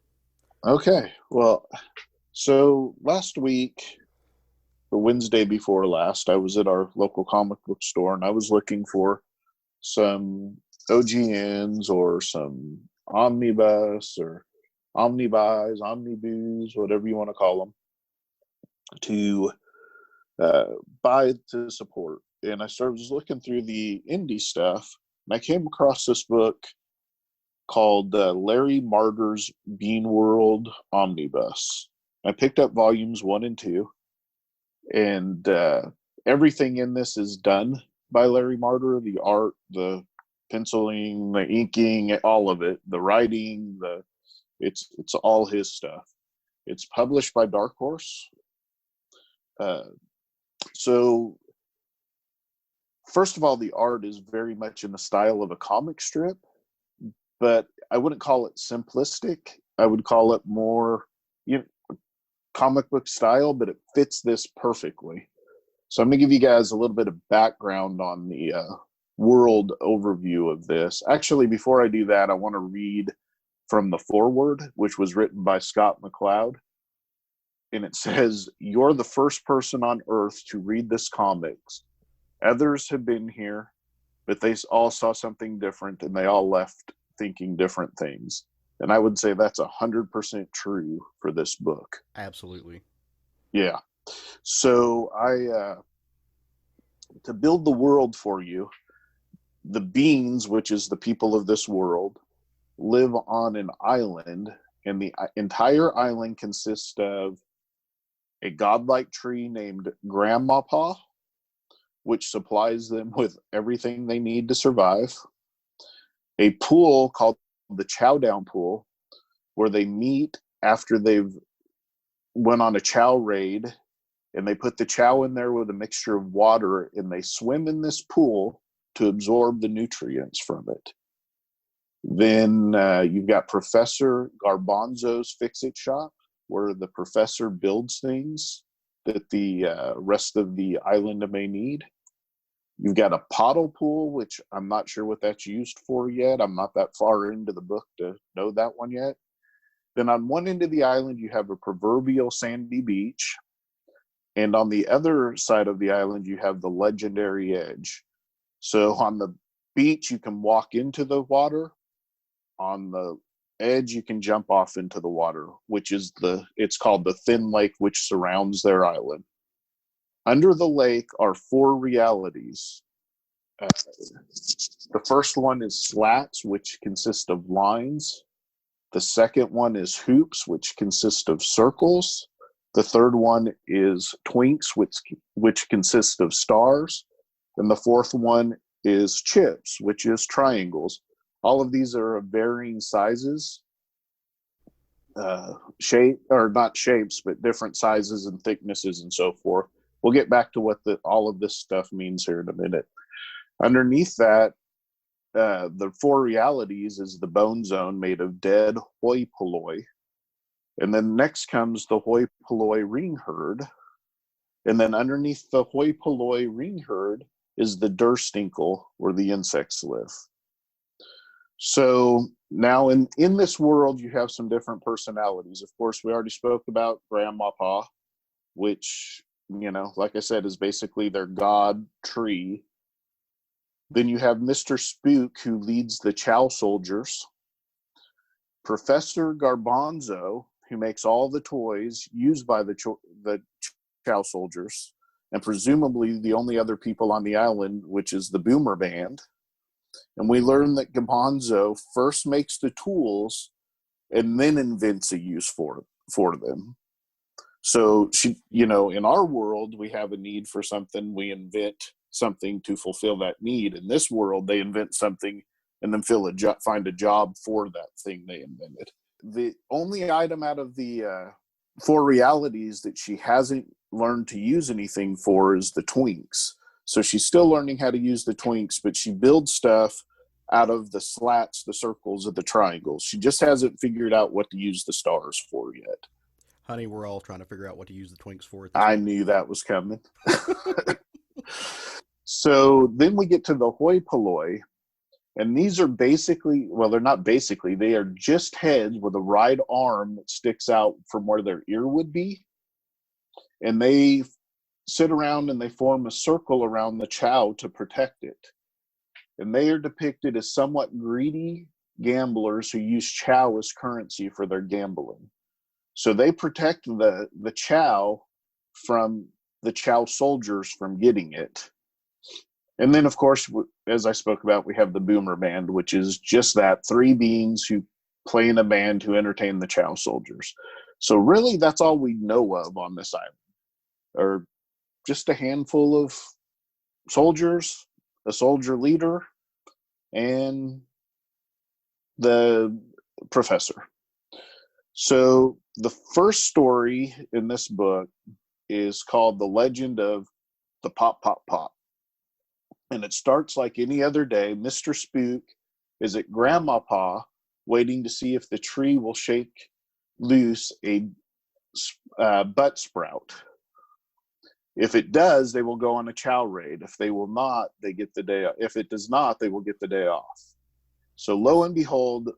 Speaker 2: Okay. Well, so last week, the Wednesday before last, I was at our local comic book store, and I was looking for some OGNs or some omnibus or omnibuys, omnibus, whatever you want to call them, to buy to support. And I was looking through the indie stuff, and I came across this book called Larry Marder's Beanworld Omnibus. I picked up volumes 1 and 2, and everything in this is done by Larry Marder. The art, the penciling, the inking, all of it, the writing, it's all his stuff. It's published by Dark Horse. So first of all, the art is very much in the style of a comic strip, but I wouldn't call it simplistic. I would call it more comic book style, but it fits this perfectly. So I'm going to give you guys a little bit of background on the world overview of this. Actually, before I do that, I want to read from the foreword, which was written by Scott McCloud. And it says, "You're the first person on Earth to read this comics. Others have been here, but they all saw something different, and they all left thinking different things." And I would say that's 100% true for this book.
Speaker 3: Absolutely.
Speaker 2: Yeah. So to build the world for you, the beings, which is the people of this world, live on an island, and the entire island consists of a godlike tree named Grandmapa, which supplies them with everything they need to survive. A pool called the Chow Down Pool, where they meet after they've went on a chow raid, and they put the chow in there with a mixture of water, and they swim in this pool to absorb the nutrients from it. Then you've got Professor Garbanzo's Fix-It Shop, where the professor builds things that the rest of the island may need. You've got a paddle pool, which I'm not sure what that's used for yet. I'm not that far into the book to know that one yet. Then on one end of the island, you have a proverbial sandy beach. And on the other side of the island, you have the legendary edge. So on the beach, you can walk into the water. On the edge, you can jump off into the water, which is it's called the thin lake, which surrounds their island. Under the lake are 4 realities. The first one is slats, which consist of lines. The second one is hoops, which consist of circles. The third one is twinks, which consist of stars. And the fourth one is chips, which is triangles. All of these are of varying sizes, shape, or not shapes, but different sizes and thicknesses and so forth. We'll get back to what all of this stuff means here in a minute. Underneath that, the 4 realities is the bone zone made of dead hoi polloi. And then next comes the hoi polloi ring herd. And then underneath the hoi polloi ring herd is the Durstinkle, where the insects live. So now in this world, you have some different personalities. Of course, we already spoke about Grandmapa, which, like I said, is basically their god tree. Then you have Mr. Spook, who leads the Chow Soldiers. Professor Garbanzo, who makes all the toys used by the Chow Soldiers, and presumably the only other people on the island, which is the Boomer Band. And we learn that Garbanzo first makes the tools and then invents a use for them. So in our world, we have a need for something, we invent something to fulfill that need. In this world, they invent something and then find a job for that thing they invented. The only item out of the 4 realities that she hasn't learned to use anything for is the twinks. So she's still learning how to use the twinks, but she builds stuff out of the slats, the circles, and the triangles. She just hasn't figured out what to use the stars for yet.
Speaker 3: Honey, we're all trying to figure out what to use the twinks for.
Speaker 2: I knew that was coming. So then we get to the hoi polloi, and these are basically, well, they're not basically, they are just heads with a right arm that sticks out from where their ear would be. And they sit around and they form a circle around the chow to protect it. And they are depicted as somewhat greedy gamblers who use chow as currency for their gambling. So they protect the chow from the Chow Soldiers from getting it. And then, of course, as I spoke about, we have the Boomer Band, which is just that, 3 beings who play in a band to entertain the Chow Soldiers. So really, that's all we know of on this island, or just a handful of soldiers, a soldier leader, and the professor. So the first story in this book is called The Legend of the Pop, Pop, Pop. And it starts like any other day. Mr. Spook is at Grandmapa waiting to see if the tree will shake loose a Buttsprout. If it does, they will go on a chow raid. If they will not, they get the day off. If it does not, they will get the day off. So lo and behold,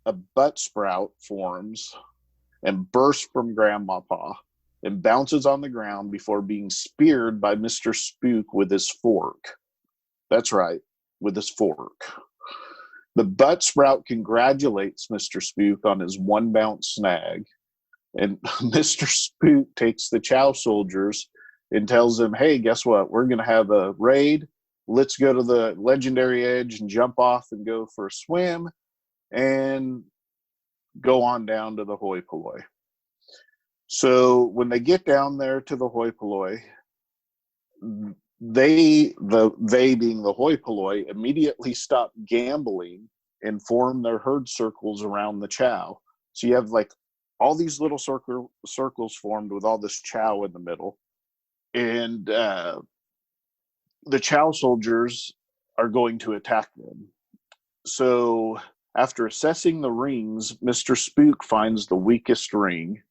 Speaker 2: a Buttsprout forms and bursts from Grandmapa and bounces on the ground before being speared by Mr. Spook with his fork. That's right, with his fork. The Buttsprout congratulates Mr. Spook on his 1 bounce snag. And Mr. Spook takes the Chow Soldiers and tells them, hey, guess what? We're going to have a raid. Let's go to the legendary edge and jump off and go for a swim and go on down to the hoi polloi. So when they get down there to the hoi polloi, they being the hoi polloi immediately stop gambling and form their herd circles around the chow. So you have like all these little circles formed with all this chow in the middle, and the chow soldiers are going to attack them. So after assessing the rings, Mr. Spook finds the weakest ring.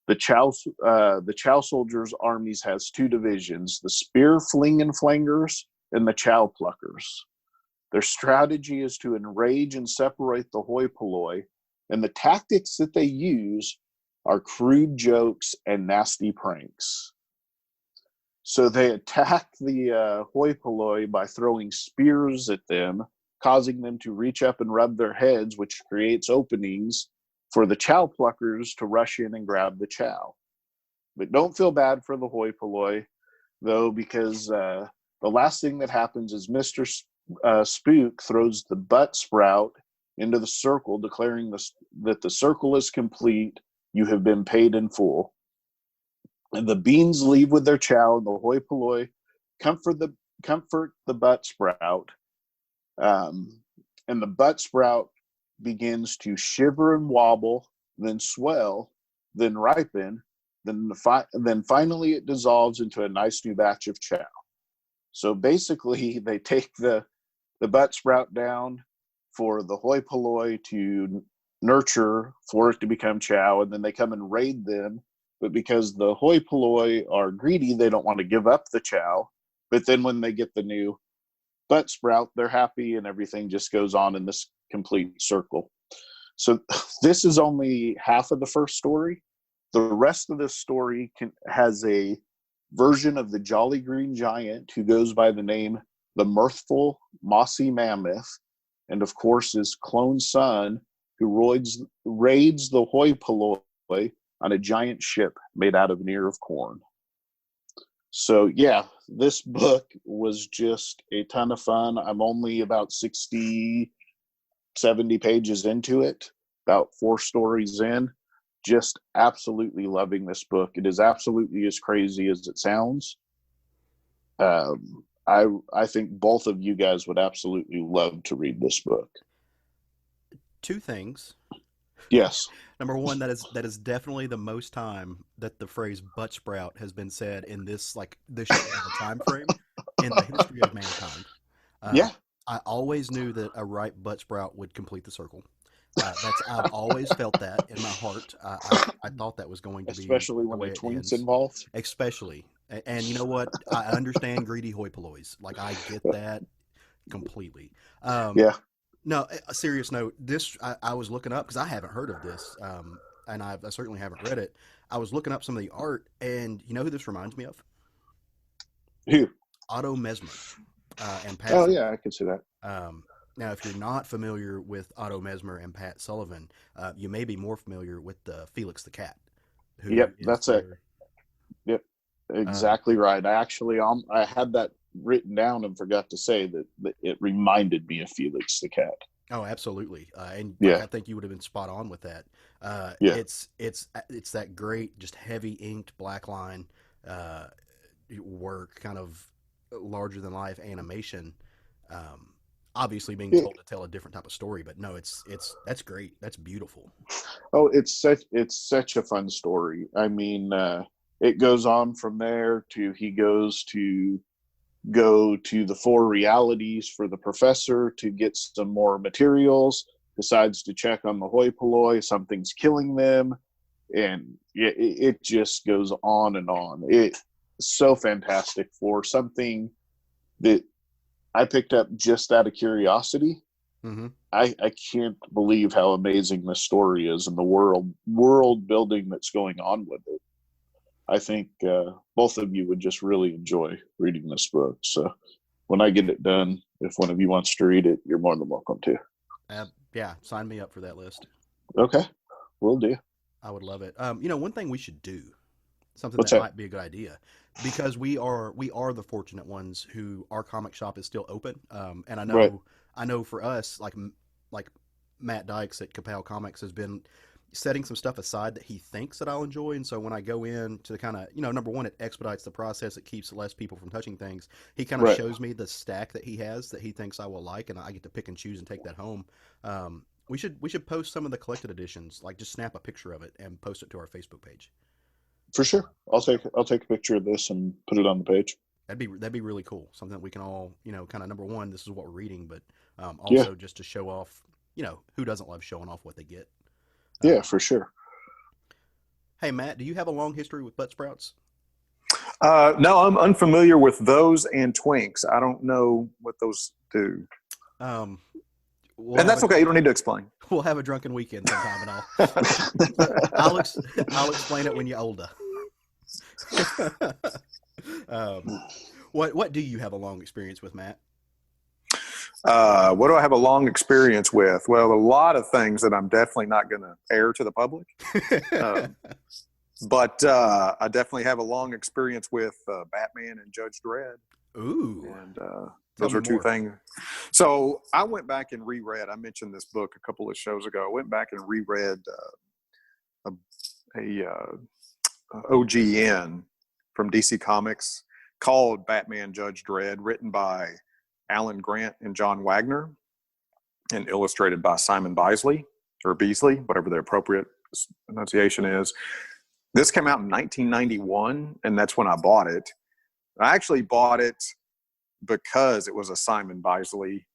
Speaker 2: The chow soldiers' armies has two divisions: the spear flinging flangers and the chow pluckers. Their strategy is to enrage and separate the hoi polloi, and the tactics that they use are crude jokes and nasty pranks. So they attack the hoi polloi by throwing spears at them, causing them to reach up and rub their heads, which creates openings for the chow pluckers to rush in and grab the chow. But don't feel bad for the hoi polloi, though, because the last thing that happens is Mr. Spook throws the Buttsprout into the circle, declaring that the circle is complete. You have been paid in full. And the beans leave with their chow, and the hoi polloi comfort the Buttsprout. And the Buttsprout begins to shiver and wobble, then swell, then ripen, then finally it dissolves into a nice new batch of chow. So basically, they take the Buttsprout down for the hoi polloi to nurture for it to become chow, and then they come and raid them. But because the hoi polloi are greedy, they don't want to give up the chow. But then when they get the new Buttsprout, they're happy, and everything just goes on in this complete circle. So this is only half of the first story. The rest of this story has a version of the Jolly Green Giant who goes by the name the Mirthful Mossy Mammoth, and of course his clone son who raids the hoi polloi on a giant ship made out of an ear of corn. So yeah, this book was just a ton of fun. I'm only about 60, 70 pages into it, about 4 stories in. Just absolutely loving this book. It is absolutely as crazy as it sounds. I think both of you guys would absolutely love to read this book.
Speaker 3: 2 things.
Speaker 2: Yes.
Speaker 3: Number one, that is definitely the most time that the phrase Buttsprout has been said in this short of a time frame in the history of mankind.
Speaker 2: Yeah.
Speaker 3: I always knew that a ripe Buttsprout would complete the circle. I've always felt that in my heart. I thought that was going to be
Speaker 2: especially when
Speaker 3: the
Speaker 2: the
Speaker 3: way
Speaker 2: twinks
Speaker 3: ends.
Speaker 2: involved.
Speaker 3: Especially, and you know what? I understand greedy hoi pollois. Like I get that completely.
Speaker 2: Yeah.
Speaker 3: No, a serious note. This I was looking up because I haven't heard of this, and I certainly haven't read it. I was looking up some of the art, and you know who this reminds me of?
Speaker 2: Who?
Speaker 3: Otto Mesmer and Pat.
Speaker 2: Oh yeah, I can see that.
Speaker 3: Now, if you're not familiar with Otto Mesmer and Pat Sullivan, you may be more familiar with Felix the Cat.
Speaker 2: Yep, that's it. Yep, exactly right. I had that written down and forgot to say that it reminded me of Felix the Cat.
Speaker 3: Oh, absolutely, and
Speaker 2: yeah.
Speaker 3: I think you would have been spot on with that.
Speaker 2: Yeah.
Speaker 3: It's that great, just heavy inked black line work, kind of larger than life animation. Obviously being told to tell a different type of story, but no, that's great. That's beautiful.
Speaker 2: Oh, it's such a fun story. I mean, it goes on from there to he goes to go to the 4 realities for the professor to get some more materials, decides to check on the hoi polloi, something's killing them, and it just goes on and on. It's so fantastic for something that I picked up just out of curiosity.
Speaker 3: Mm-hmm.
Speaker 2: I can't believe how amazing this story is and the world building that's going on with it. I think both of you would just really enjoy reading this book. So when I get it done, if one of you wants to read it, you're more than welcome to.
Speaker 3: Yeah, sign me up for that list.
Speaker 2: Okay, will do.
Speaker 3: I would love it. One thing we should do, something that might be a good idea, because we are the fortunate ones who our comic shop is still open. And I know for us, like Matt Dykes at Kapow Comics has been setting some stuff aside that he thinks that I'll enjoy. And so when I go in to kind of, number one, it expedites the process. It keeps less people from touching things. He kind of
Speaker 2: Right.
Speaker 3: shows me the stack that he has that he thinks I will like, and I get to pick and choose and take that home. We should post some of the collected editions, like just snap a picture of it and post it to our Facebook page.
Speaker 2: For sure. I'll take a picture of this and put it on the page.
Speaker 3: That'd be really cool. Something that we can all, kind of, number one, this is what we're reading, but also just to show off, who doesn't love showing off what they get?
Speaker 2: Yeah, for sure.
Speaker 3: Hey, Matt, do you have a long history with Butsprouts?
Speaker 1: No, I'm unfamiliar with those and Twinks. I don't know what those do.
Speaker 3: And
Speaker 1: that's okay. You don't need to explain.
Speaker 3: We'll have a drunken weekend sometime, and I'll explain it when you're older. What do you have a long experience with, Matt?
Speaker 1: What do I have a long experience with? Well, a lot of things that I'm definitely not going to air to the public. But I definitely have a long experience with Batman and Judge Dredd.
Speaker 3: Ooh.
Speaker 1: And those are two things. So I went back and reread. I mentioned this book a couple of shows ago. I went back and reread OGN from DC Comics called Batman Judge Dredd, written by Alan Grant and John Wagner, and illustrated by Simon Bisley, or Beasley, whatever the appropriate pronunciation is. This came out in 1991, and that's when I bought it. I actually bought it because it was a Simon Bisley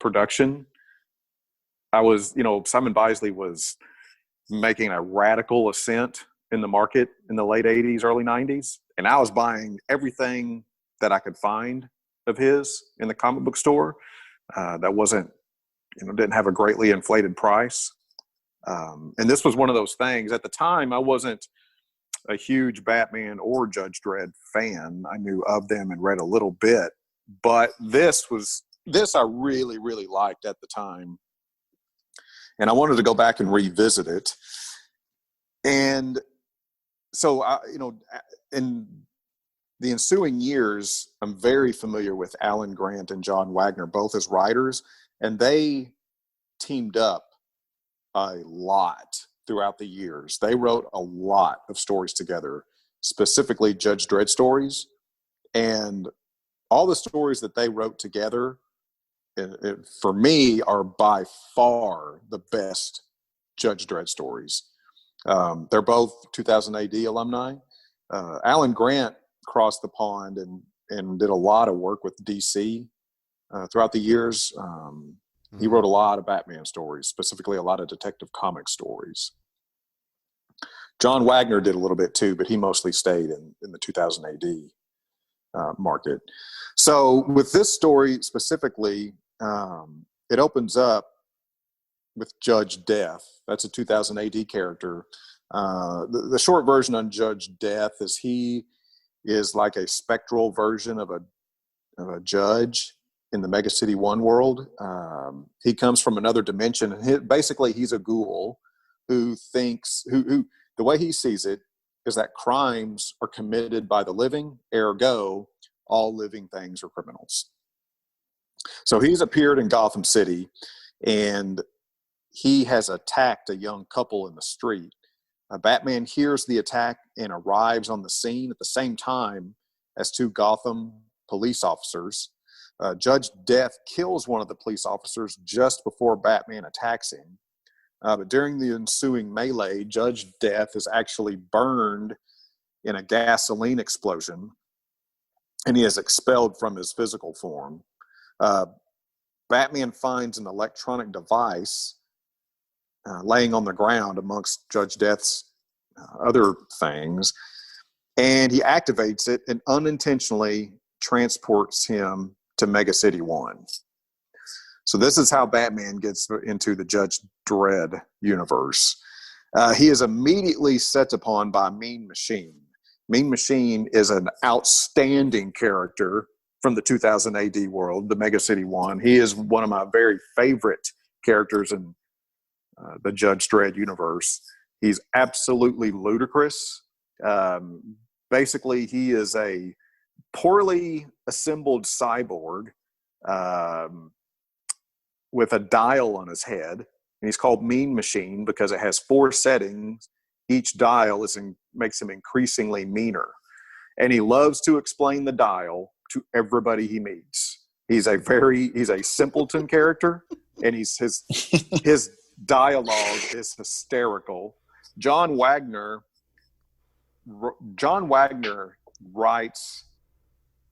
Speaker 1: production. Simon Bisley was making a radical ascent in the market in the late 80s, early 90s, and I was buying everything that I could find of his in the comic book store that wasn't, didn't have a greatly inflated price. And this was one of those things. At the time, I wasn't a huge Batman or Judge Dredd fan. I knew of them and read a little bit, but this I really, really liked at the time. And I wanted to go back and revisit it. And so, in the ensuing years, I'm very familiar with Alan Grant and John Wagner, both as writers, and they teamed up a lot throughout the years. They wrote a lot of stories together, specifically Judge Dredd stories. And all the stories that they wrote together, for me, are by far the best Judge Dredd stories. They're both 2000 AD alumni. Alan Grant crossed the pond and did a lot of work with DC throughout the years. He wrote a lot of Batman stories, specifically a lot of Detective Comics stories. John Wagner did a little bit too, but he mostly stayed in the 2000 AD market. So with this story specifically, it opens up with Judge Death. That's a 2000 AD character. The short version on Judge Death is he is like a spectral version of a judge in the Mega City 1 world. He comes from another dimension, and basically he's a ghoul who thinks, who the way he sees it is that crimes are committed by the living, ergo all living things are criminals. So he's appeared in Gotham City, and he has attacked a young couple in the street. Batman hears the attack and arrives on the scene at the same time as two Gotham police officers. Judge Death kills one of the police officers just before Batman attacks him. But during the ensuing melee, Judge Death is actually burned in a gasoline explosion, and he is expelled from his physical form. Batman finds an electronic device laying on the ground amongst Judge Death's other things, and he activates it and unintentionally transports him to Mega City 1. So this is how Batman gets into the Judge Dredd universe. He is immediately set upon by Mean Machine. Mean Machine is an outstanding character from the 2000 AD world, the Mega City 1. He is one of my very favorite characters in the Judge Dredd universe. He's absolutely ludicrous. Basically, he is a poorly assembled cyborg with a dial on his head. and he's called Mean Machine because it has 4 settings. Each dial makes him increasingly meaner. And he loves to explain the dial to everybody he meets. He's a simpleton character, and his dialogue is hysterical. John Wagner writes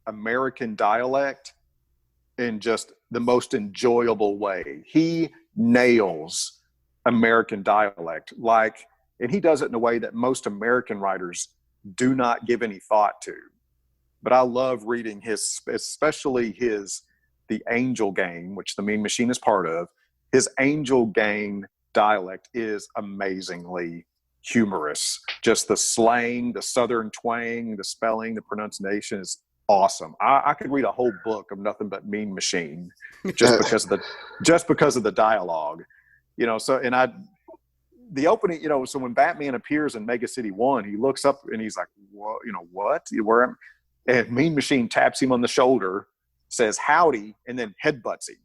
Speaker 1: American dialect in just the most enjoyable way. He nails American dialect, and he does it in a way that most American writers do not give any thought to. But I love reading especially the Angel Gang, which the Mean Machine is part of. His Angel Gang dialect is amazingly humorous. Just the slang, the Southern twang, the spelling, the pronunciation is awesome. I could read a whole book of nothing but Mean Machine just because of the dialogue. The opening, so when Batman appears in Mega City 1, he looks up and he's like, what? Where am? And Mean Machine taps him on the shoulder, says howdy, and then headbutts him.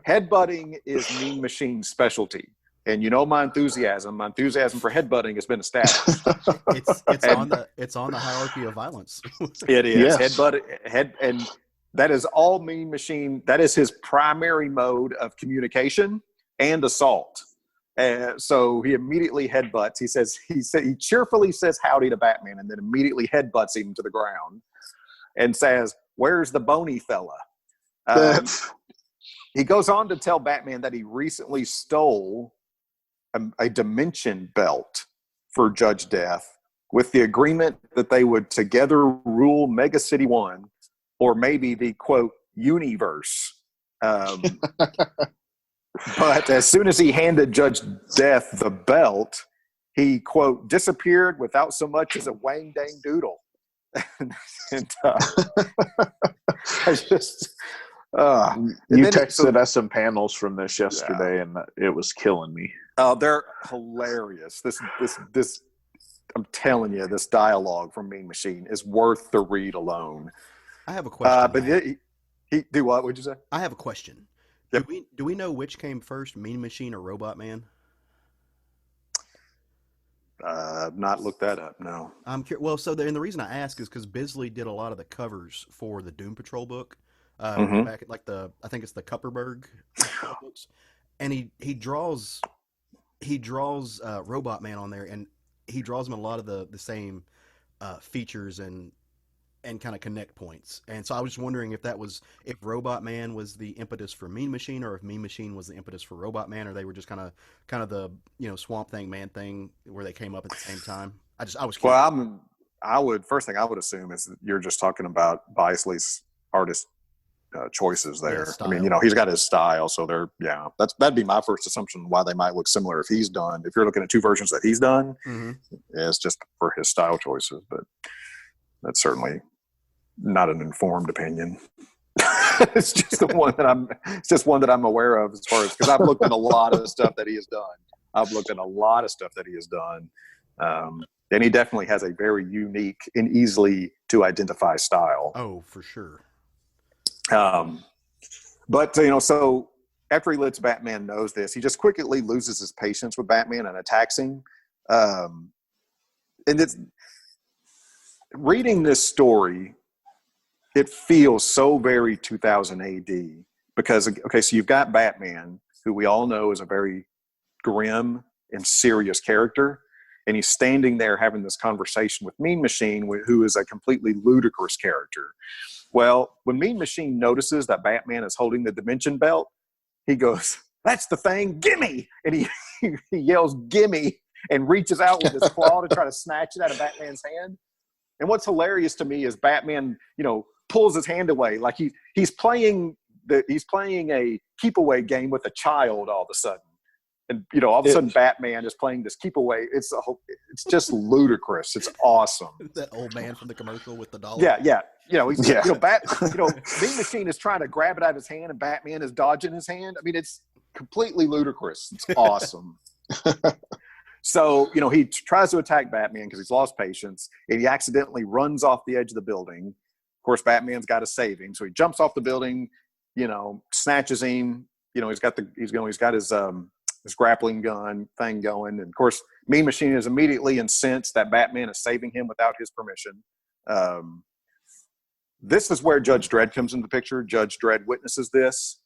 Speaker 1: Headbutting is Mean Machine's specialty. And my enthusiasm for headbutting has been established.
Speaker 3: It's on the hierarchy of violence.
Speaker 1: It is.
Speaker 2: Yes.
Speaker 1: And that is all Mean Machine. That is his primary mode of communication and assault. So he immediately headbutts. He cheerfully says howdy to Batman, and then immediately headbutts him to the ground and says, "Where's the bony fella?" He goes on to tell Batman that he recently stole a dimension belt for Judge Death with the agreement that they would together rule Mega City 1, or maybe the, quote, universe. But as soon as he handed Judge Death the belt, he, quote, disappeared without so much as a wang dang doodle. I just...
Speaker 2: you texted us some panels from this yesterday, and it was killing me.
Speaker 1: Oh, they're hilarious. This I'm telling you, this dialogue from Mean Machine is worth the read alone.
Speaker 3: I have a question.
Speaker 1: But he do what? Would you say?
Speaker 3: I have a question.
Speaker 1: Yep.
Speaker 3: Do we know which came first, Mean Machine or Robot Man?
Speaker 1: I've not looked that up. No.
Speaker 3: I'm curious. Well, and the reason I ask is because Bisley did a lot of the covers for the Doom Patrol book. Back at I think it's the Kupperberg books, and he draws Robot Man on there, and he draws him a lot of the same features and kind of connect points. And so I was just wondering if Robot Man was the impetus for Mean Machine, or if Mean Machine was the impetus for Robot Man, or they were just kind of the Swamp Thing Man thing where they came up at the same time. I was curious.
Speaker 1: Well, first thing I would assume is that you're just talking about Bisley's artist choices there.
Speaker 3: Yeah,
Speaker 1: I mean, he's got his style, so that'd be my first assumption why they might look similar. If you're looking at 2 versions that he's done, it's just for his style choices, but that's certainly not an informed opinion. It's just one that I'm aware of, as far as, because I've looked at a lot of stuff that he has done. And he definitely has a very unique and easily to identify style.
Speaker 3: Oh, for sure.
Speaker 1: But so after he lets Batman knows this, he just quickly loses his patience with Batman and attacks him. And it's reading this story, it feels so very 2000 AD because, so you've got Batman, who we all know is a very grim and serious character. And he's standing there having this conversation with Mean Machine, who is a completely ludicrous character. Well, when Mean Machine notices that Batman is holding the dimension belt, he goes, "That's the thing, gimme!" And he yells, "Gimme!" and reaches out with his claw to try to snatch it out of Batman's hand. And what's hilarious to me is Batman, pulls his hand away like he's playing a keep away game with a child all of a sudden. And all of a sudden Batman is playing this keep away. It's just ludicrous. It's awesome.
Speaker 3: That old man from the commercial with the dollar.
Speaker 1: Yeah. Mean Machine is trying to grab it out of his hand, and Batman is dodging his hand. I mean, it's completely ludicrous. It's awesome. So, he tries to attack Batman because he's lost patience, and he accidentally runs off the edge of the building. Of course, Batman's got to save him. So he jumps off the building, snatches him, he's got his grappling gun thing going, and of course, Mean Machine is immediately incensed that Batman is saving him without his permission. This is where Judge Dredd comes into the picture. Judge Dredd witnesses this,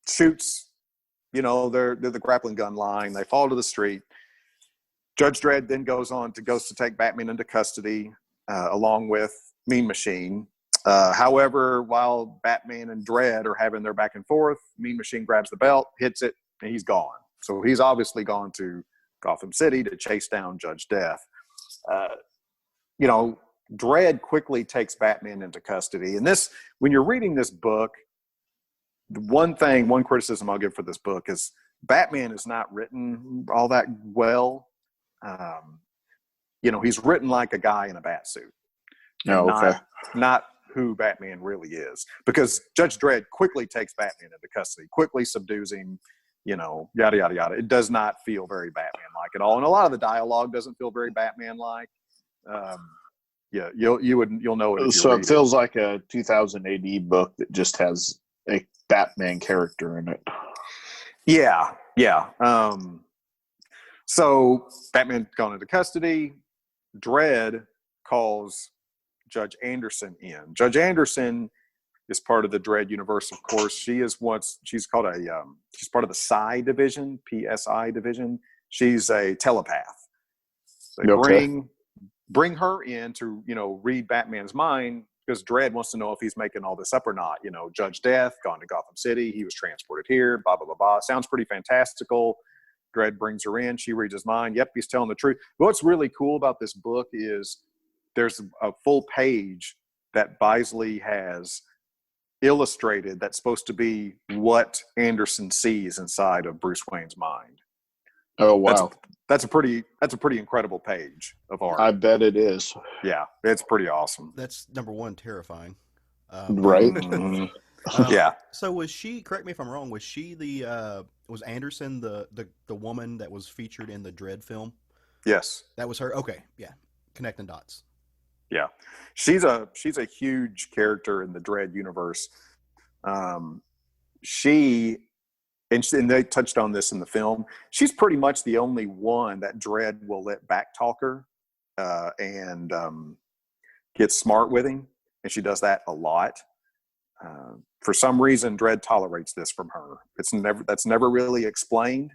Speaker 1: shoots, they're the grappling gun line. They fall to the street. Judge Dredd then goes to take Batman into custody, along with Mean Machine. However, while Batman and Dredd are having their back and forth, Mean Machine grabs the belt, hits it, and he's gone. So he's obviously gone to Gotham City to chase down Judge Death. Dredd quickly takes Batman into custody. And this, when you're reading this book, one criticism I'll give for this book is Batman is not written all that well. He's written like a guy in a bat suit.
Speaker 2: Oh, okay.
Speaker 1: Not who Batman really is. Because Judge Dredd quickly takes Batman into custody, quickly subdues him, yada, yada, yada. It does not feel very Batman-like at all. And a lot of the dialogue doesn't feel very Batman-like. You'll know it.
Speaker 2: So it feels like a 2000 AD book that just has a Batman character in it.
Speaker 1: Yeah. So Batman's gone into custody. Dredd calls Judge Anderson in. Judge Anderson is part of the Dredd universe, of course. She's part of the Psi division, PSI division. She's a telepath. They bring her in to, read Batman's mind, because Dredd wants to know if he's making all this up or not. Judge Death, gone to Gotham City, he was transported here, blah, blah, blah, blah. Sounds pretty fantastical. Dredd brings her in. She reads his mind. Yep, he's telling the truth. What's really cool about this book is there's a full page that Bisley has illustrated that's supposed to be what Anderson sees inside of Bruce Wayne's mind.
Speaker 2: Oh, wow.
Speaker 1: That's a pretty incredible page of art.
Speaker 2: I bet it is.
Speaker 1: Yeah, it's pretty awesome.
Speaker 3: That's number one, terrifying.
Speaker 2: Right.
Speaker 1: Yeah.
Speaker 3: So was she? Correct me if I'm wrong. Was she was Anderson the woman that was featured in the Dredd film?
Speaker 1: Yes.
Speaker 3: That was her. Okay. Yeah. Connecting dots.
Speaker 1: Yeah, she's a huge character in the Dredd universe. And they touched on this in the film. She's pretty much the only one that Dredd will let backtalk her and get smart with him, and she does that a lot. For some reason, Dredd tolerates this from her. That's never really explained,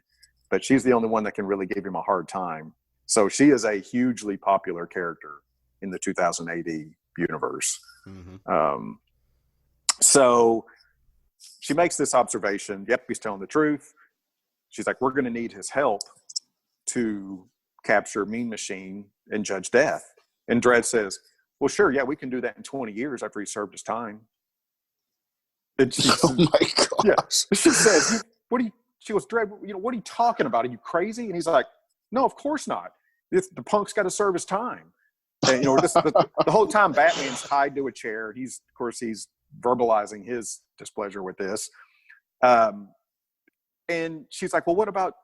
Speaker 1: but she's the only one that can really give him a hard time. So she is a hugely popular character in the 2000 AD universe. Mm-hmm. So she makes this observation. Yep, he's telling the truth. She's like, we're going to need his help to capture Mean Machine and Judge Death. And Dredd says, well, sure, yeah, we can do that in 20 years after he served his time. And
Speaker 2: Oh my gosh.
Speaker 1: Yeah, she says, she goes, Dredd, what are you talking about? Are you crazy? And he's like, no, of course not. The punk's got to serve his time. And, the whole time Batman's tied to a chair. He's verbalizing his displeasure with this. And she's like, well, what about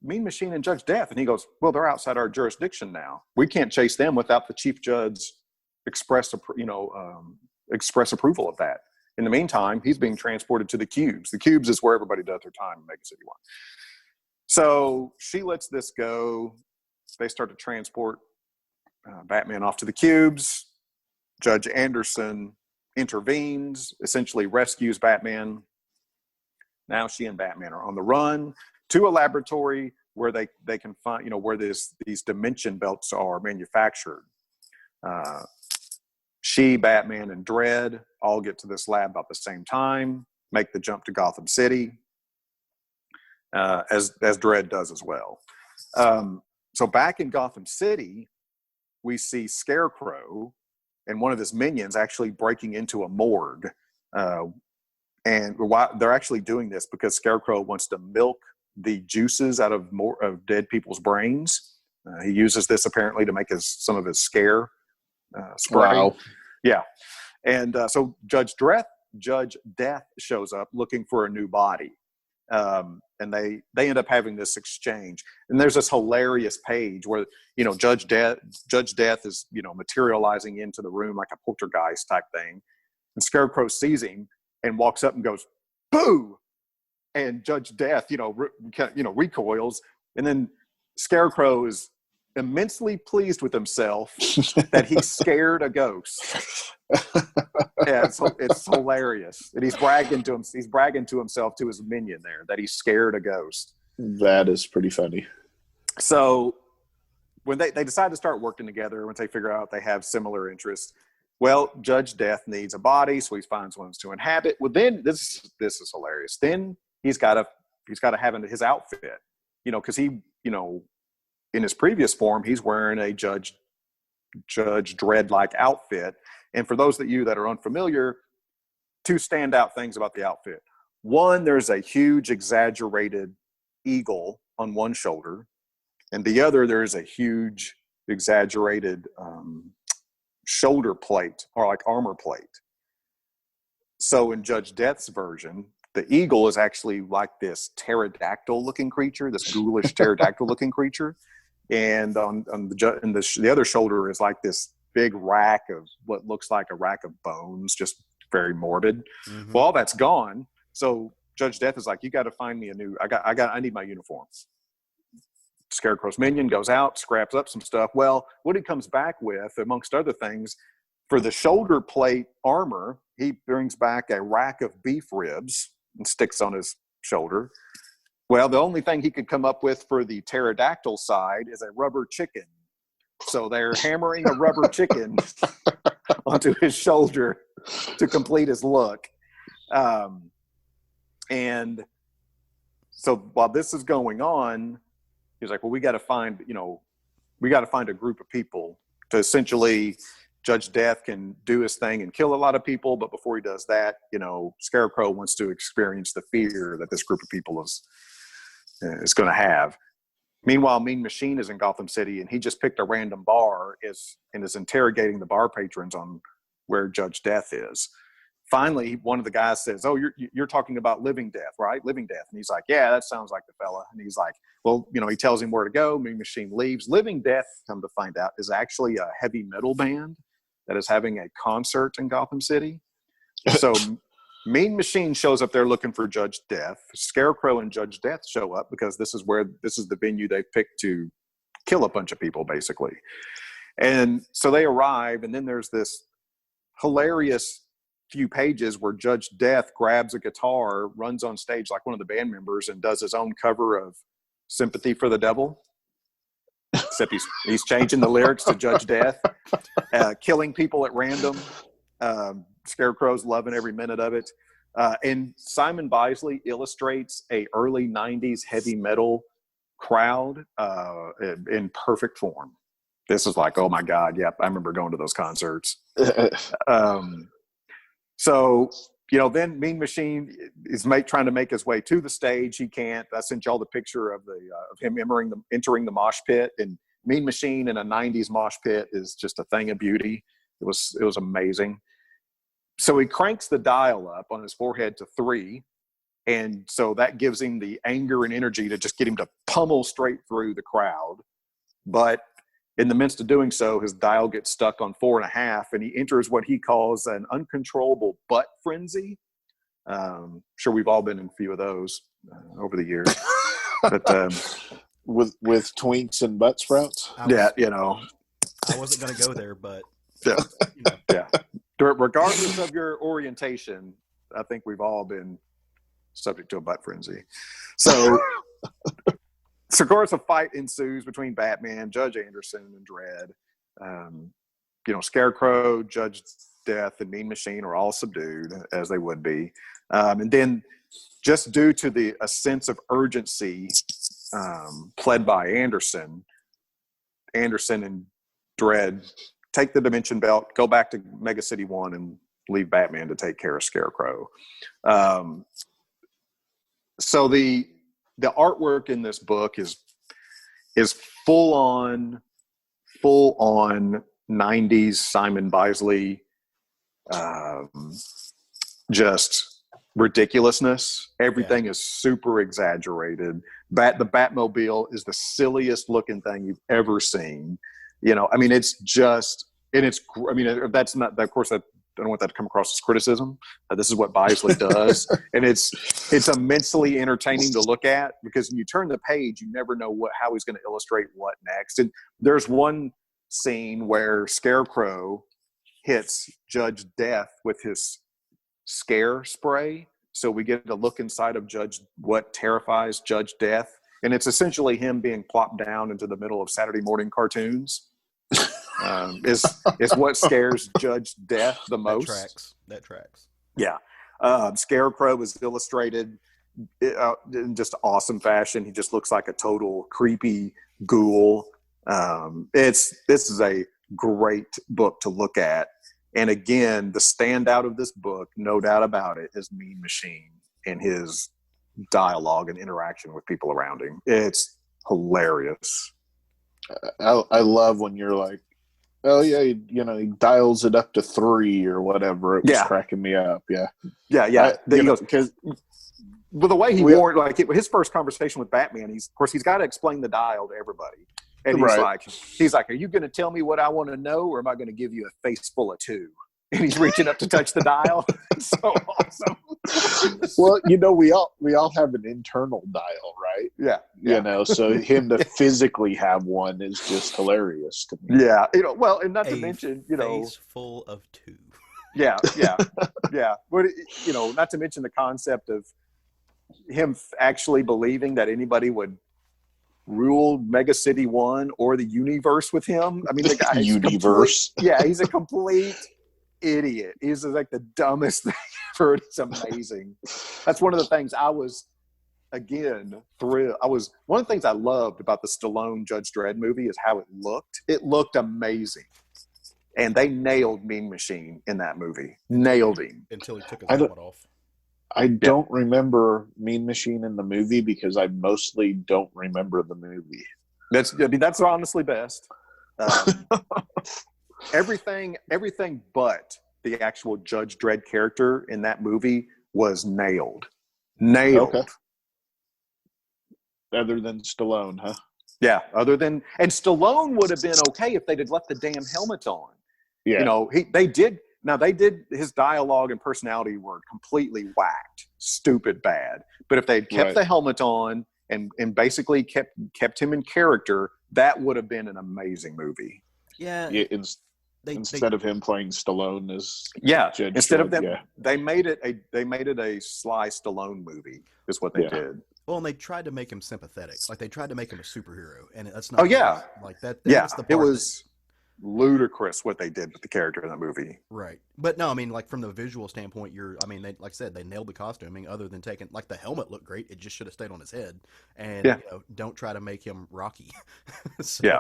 Speaker 1: Mean Machine and Judge Death? And he goes, well, they're outside our jurisdiction now. We can't chase them without the chief judge express approval of that. In the meantime, he's being transported to the Cubes. The Cubes is where everybody does their time in Mega City 1. So she lets this go. They start to transport Batman off to the Cubes. Judge Anderson intervenes, essentially rescues Batman. Now she and Batman are on the run to a laboratory where they can find, where these dimension belts are manufactured. She, Batman, and Dredd all get to this lab about the same time, make the jump to Gotham City, as Dredd does as well. So back in Gotham City, we see Scarecrow and one of his minions actually breaking into a morgue. And they're actually doing this because Scarecrow wants to milk the juices out of dead people's brains. He uses this apparently to make some of his scare spray.
Speaker 2: Wow.
Speaker 1: Yeah. And so Judge Death shows up looking for a new body. And they end up having this exchange. And there's this hilarious page where, Judge Death is, materializing into the room like a poltergeist type thing. And Scarecrow sees him and walks up and goes, "Boo!" And Judge Death, recoils, and then Scarecrow is immensely pleased with himself that he scared a ghost. Yeah, it's hilarious. And he's bragging to himself, to his minion there, that he scared a ghost.
Speaker 2: That is pretty funny.
Speaker 1: So when they decide to start working together, once they figure out they have similar interests, well, Judge Death needs a body, so he finds one to inhabit. Well, then this is hilarious. Then he's got to have his outfit, because he, in his previous form, he's wearing a Judge Dredd like outfit. And for those of you that are unfamiliar, two standout things about the outfit. One, there's a huge exaggerated eagle on one shoulder, and the other, there's a huge exaggerated shoulder plate, or like armor plate. So in Judge Death's version, the eagle is actually like this pterodactyl looking creature, this ghoulish pterodactyl looking creature. And on the other shoulder is like this big rack of what looks like a rack of bones, just very morbid. Mm-hmm. Well, all that's gone. So Judge Death is like, you got to find me a new, I need my uniform. Scarecrow's minion goes out, scraps up some stuff. Well, what he comes back with, amongst other things, for the shoulder plate armor, he brings back a rack of beef ribs and sticks on his shoulder. Well, the only thing he could come up with for the pterodactyl side is a rubber chicken. So they're hammering a rubber chicken onto his shoulder to complete his look. And so while this is going on, he's like, well, we got to find a group of people to essentially, Judge Death can do his thing and kill a lot of people. But before he does that, Scarecrow wants to experience the fear that this group of people is going to have. Meanwhile, Mean Machine is in Gotham City, and he just picked a random bar and is interrogating the bar patrons on where Judge Death is. Finally, one of the guys says, "Oh, you're talking about Living Death, right? Living Death." And he's like, "Yeah, that sounds like the fella." And he's like, well, he tells him where to go. Mean Machine leaves. Living Death, come to find out, is actually a heavy metal band that is having a concert in Gotham City. So Mean Machine shows up there looking for Judge Death. Scarecrow and Judge Death show up because this is the venue they picked to kill a bunch of people, basically. And so they arrive, and then there's this hilarious few pages where Judge Death grabs a guitar, runs on stage like one of the band members, and does his own cover of Sympathy for the Devil. Except he's changing the lyrics to Judge Death, killing people at random. Scarecrow's loving every minute of it. And Simon Bisley illustrates a early 90s heavy metal crowd in perfect form. This is like, oh my God, yep, I remember going to those concerts. So, then Mean Machine is trying to make his way to the stage. He can't. I sent y'all the picture of him entering the mosh pit, and Mean Machine in a 90s mosh pit is just a thing of beauty. It was amazing. So he cranks the dial up on his forehead to 3, and so that gives him the anger and energy to just get him to pummel straight through the crowd. But in the midst of doing so, his dial gets stuck on 4.5, and he enters what he calls an uncontrollable butt frenzy. Sure, we've all been in a few of those over the years. But
Speaker 2: with twinks and Buttsprouts.
Speaker 3: I wasn't going to go there, but
Speaker 1: yeah, yeah. Regardless of your orientation, I think we've all been subject to a butt frenzy. So. So, of course, a fight ensues between Batman, Judge Anderson, and Dredd. Scarecrow, Judge Death, and Mean Machine are all subdued, as they would be. And then, just due to a sense of urgency pled by Anderson and Dredd take the Dimension Belt, go back to Mega City 1, and leave Batman to take care of Scarecrow. So the artwork in this book is full on 90s Simon Bisley, just ridiculousness. Everything is super exaggerated. The Batmobile is the silliest looking thing you've ever seen. It's just, and that's not, of course, that don't want that to come across as criticism. This is what Bisley does, and it's immensely entertaining to look at, because when you turn the page, you never know how he's going to illustrate what next. And there's one scene where Scarecrow hits Judge Death with his scare spray, so we get a look inside of what terrifies Judge Death, and it's essentially him being plopped down into the middle of Saturday morning cartoons. Is what scares Judge Death the most.
Speaker 3: That tracks.
Speaker 1: Yeah. Scarecrow is illustrated in just awesome fashion. He just looks like a total creepy ghoul. This is a great book to look at. And again, the standout of this book, no doubt about it, is Mean Machine and his dialogue and interaction with people around him. It's hilarious.
Speaker 2: I love when you're like, oh yeah, he dials it up to 3 or whatever. It was cracking me up. Yeah.
Speaker 1: He goes, because the way he warned, like his first conversation with Batman, he's got to explain the dial to everybody, and he's like, are you going to tell me what I want to know, or am I going to give you a face full of 2? And he's reaching up to touch the dial. It's so awesome.
Speaker 2: Well, we all have an internal dial, right?
Speaker 1: Yeah.
Speaker 2: So him to physically have one is just hilarious to me.
Speaker 1: Yeah. Well, and not to mention,
Speaker 3: face full of 2.
Speaker 1: Yeah. But not to mention the concept of him actually believing that anybody would rule Mega City 1 or the universe with him. I mean, the guy
Speaker 2: universe.
Speaker 1: He's a complete idiot. He's like the dumbest thing ever. It's amazing. That's one of the things I was, again, thrilled. One of the things I loved about the Stallone Judge Dredd movie is how it looked. It looked amazing. And they nailed Mean Machine in that movie. Nailed him.
Speaker 3: Until he took his helmet off.
Speaker 2: I don't remember Mean Machine in the movie because I mostly don't remember the movie.
Speaker 1: That's honestly best. Everything but the actual Judge Dredd character in that movie was nailed. Okay.
Speaker 2: Other than Stallone, huh?
Speaker 1: Yeah, and Stallone would have been okay if they'd have left the damn helmet on.
Speaker 2: Yeah.
Speaker 1: They did his dialogue and personality were completely whacked, stupid bad. But if they'd kept the helmet on and basically kept him in character, that would have been an amazing movie.
Speaker 3: Yeah.
Speaker 2: Instead of him playing Stallone as
Speaker 1: Judge instead Dredd, of them, they made it a Sly Stallone movie. Is what they did.
Speaker 3: Well, and they tried to make him sympathetic, like they tried to make him a superhero, and that's not. Like that. That's the part
Speaker 1: it was ludicrous what they did with the character in that movie.
Speaker 3: Right, but no, I mean, like from the visual standpoint, they, like I said, they nailed the costuming. Other than taking, like the helmet looked great, it just should have stayed on his head, and don't try to make him Rocky. Yeah.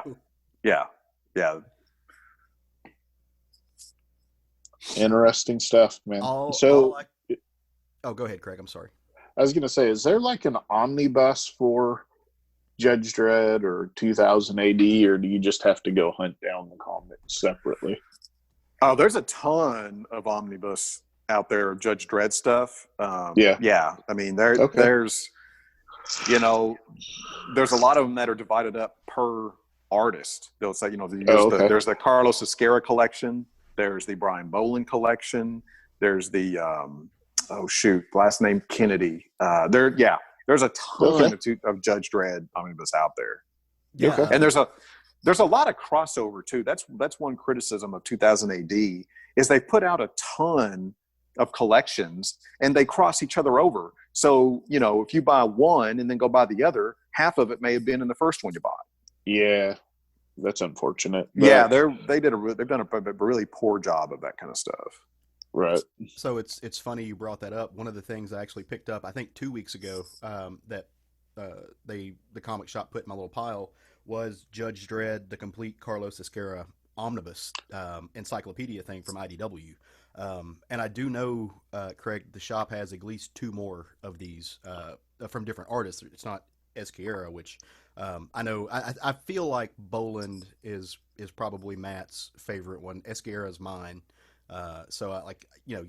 Speaker 2: Interesting stuff, man.
Speaker 3: Go ahead, Craig. I'm sorry.
Speaker 2: I was going to say, is there like an omnibus for Judge Dredd or 2000 AD, or do you just have to go hunt down the comics separately?
Speaker 1: Oh, there's a ton of omnibus out there of Judge Dredd stuff. Yeah. I mean, there's there's a lot of them that are divided up per artist. They'll say, there's the Carlos Esquerra collection. There's the Brian Boland collection. There's the last name Kennedy. There's a ton of Judge Dredd omnibus out there.
Speaker 3: Yeah,
Speaker 1: okay. And there's a lot of crossover too. That's one criticism of 2000 AD is they put out a ton of collections and they cross each other over. So if you buy one and then go buy the other, half of it may have been in the first one you bought.
Speaker 2: Yeah. That's unfortunate.
Speaker 1: Yeah, they've done a really poor job of that kind of stuff.
Speaker 2: Right.
Speaker 3: So it's funny you brought that up. One of the things I actually picked up, I think 2 weeks ago, that the comic shop put in my little pile was Judge Dredd, the complete Carlos Esquerra omnibus encyclopedia thing from IDW. And I do know, Craig, the shop has at least 2 more of these from different artists. It's not Esquerra, which I know. I feel like Boland is probably Matt's favorite one. Esquerra is mine. So I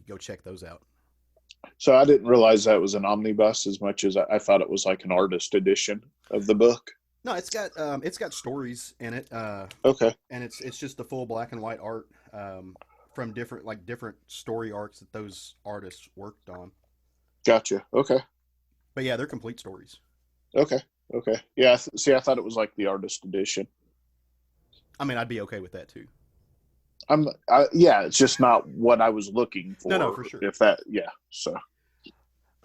Speaker 3: go check those out.
Speaker 2: So I didn't realize that was an omnibus as much as I thought it was like an artist edition of the book.
Speaker 3: No, it's got stories in it.
Speaker 2: Okay.
Speaker 3: And it's just the full black and white art from different story arcs that those artists worked on.
Speaker 2: Gotcha. Okay.
Speaker 3: But yeah, they're complete stories.
Speaker 2: Okay. Yeah. See, I thought it was like the artist edition.
Speaker 3: I mean, I'd be okay with that too.
Speaker 2: Yeah, it's just not what I was looking for.
Speaker 3: No, for sure.
Speaker 2: So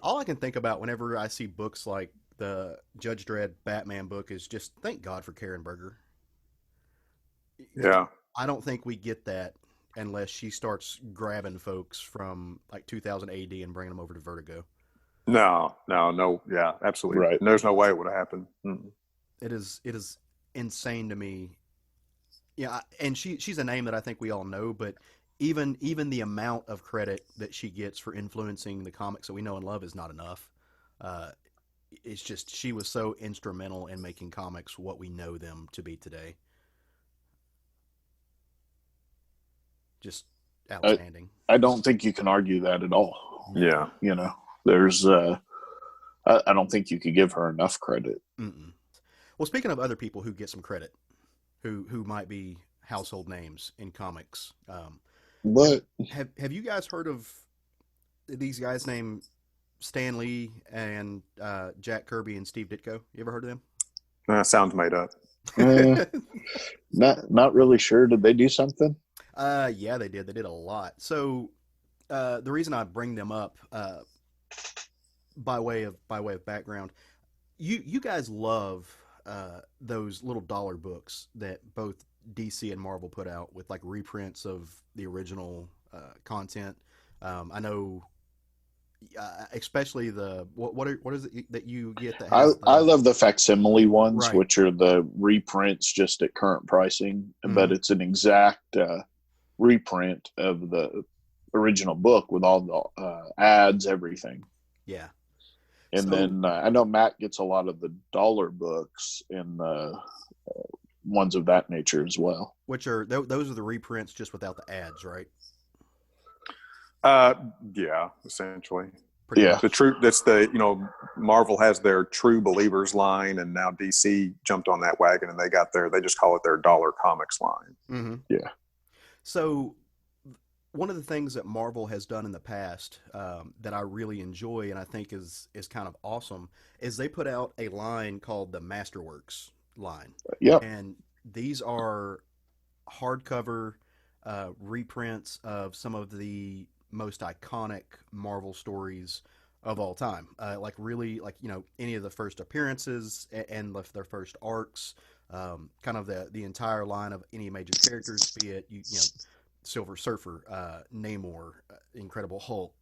Speaker 3: all I can think about whenever I see books like the Judge Dredd Batman book is just thank God for Karen Berger.
Speaker 1: Yeah.
Speaker 3: I don't think we get that unless she starts grabbing folks from like 2000 AD and bringing them over to Vertigo.
Speaker 1: No. Yeah, absolutely.
Speaker 2: Right.
Speaker 1: There's no way it would have happened.
Speaker 3: It is insane to me. Yeah, and she's a name that I think we all know, but even the amount of credit that she gets for influencing the comics that we know and love is not enough. It's just she was so instrumental in making comics what we know them to be today. Just outstanding.
Speaker 2: I don't think you can argue that at all.
Speaker 1: Yeah.
Speaker 2: There's I don't think you could give her enough credit.
Speaker 3: Mm-mm. Well, speaking of other people who get some credit, who might be household names in comics,
Speaker 2: But
Speaker 3: have you guys heard of these guys named Stan Lee and Jack Kirby and Steve Ditko? You ever heard of them?
Speaker 1: Sounds made up.
Speaker 2: not really sure. Did they do something?
Speaker 3: Yeah, they did. They did a lot. So the reason I bring them up, by way of background, you guys love those little dollar books that both DC and Marvel put out with like reprints of the original content. I know, especially the what is it that you get that has
Speaker 2: I love the facsimile ones,
Speaker 3: Right.
Speaker 2: which are the reprints just at current pricing,
Speaker 3: Mhm.
Speaker 2: but it's an exact reprint of the original book with all the ads, everything.
Speaker 3: Yeah.
Speaker 2: And
Speaker 3: So-
Speaker 2: then I know Matt gets a lot of the dollar books and ones of that nature as well.
Speaker 3: Which are those are the reprints just without the ads, right?
Speaker 1: Yeah, essentially.
Speaker 3: Pretty
Speaker 2: Yeah.
Speaker 3: much.
Speaker 1: The true that's the Marvel has their True Believers line, and now DC jumped on that wagon and they just call it their Dollar Comics line.
Speaker 3: Mm-hmm.
Speaker 2: Yeah.
Speaker 3: So one of the things that Marvel has done in the past that I really enjoy and I think is kind of awesome is they put out a line called the Masterworks line.
Speaker 2: Yep.
Speaker 3: And these are hardcover reprints of some of the most iconic Marvel stories of all time. Like really, like any of the first appearances and their first arcs. Kind of the entire line of any major characters, be it Silver Surfer, Namor, Incredible Hulk,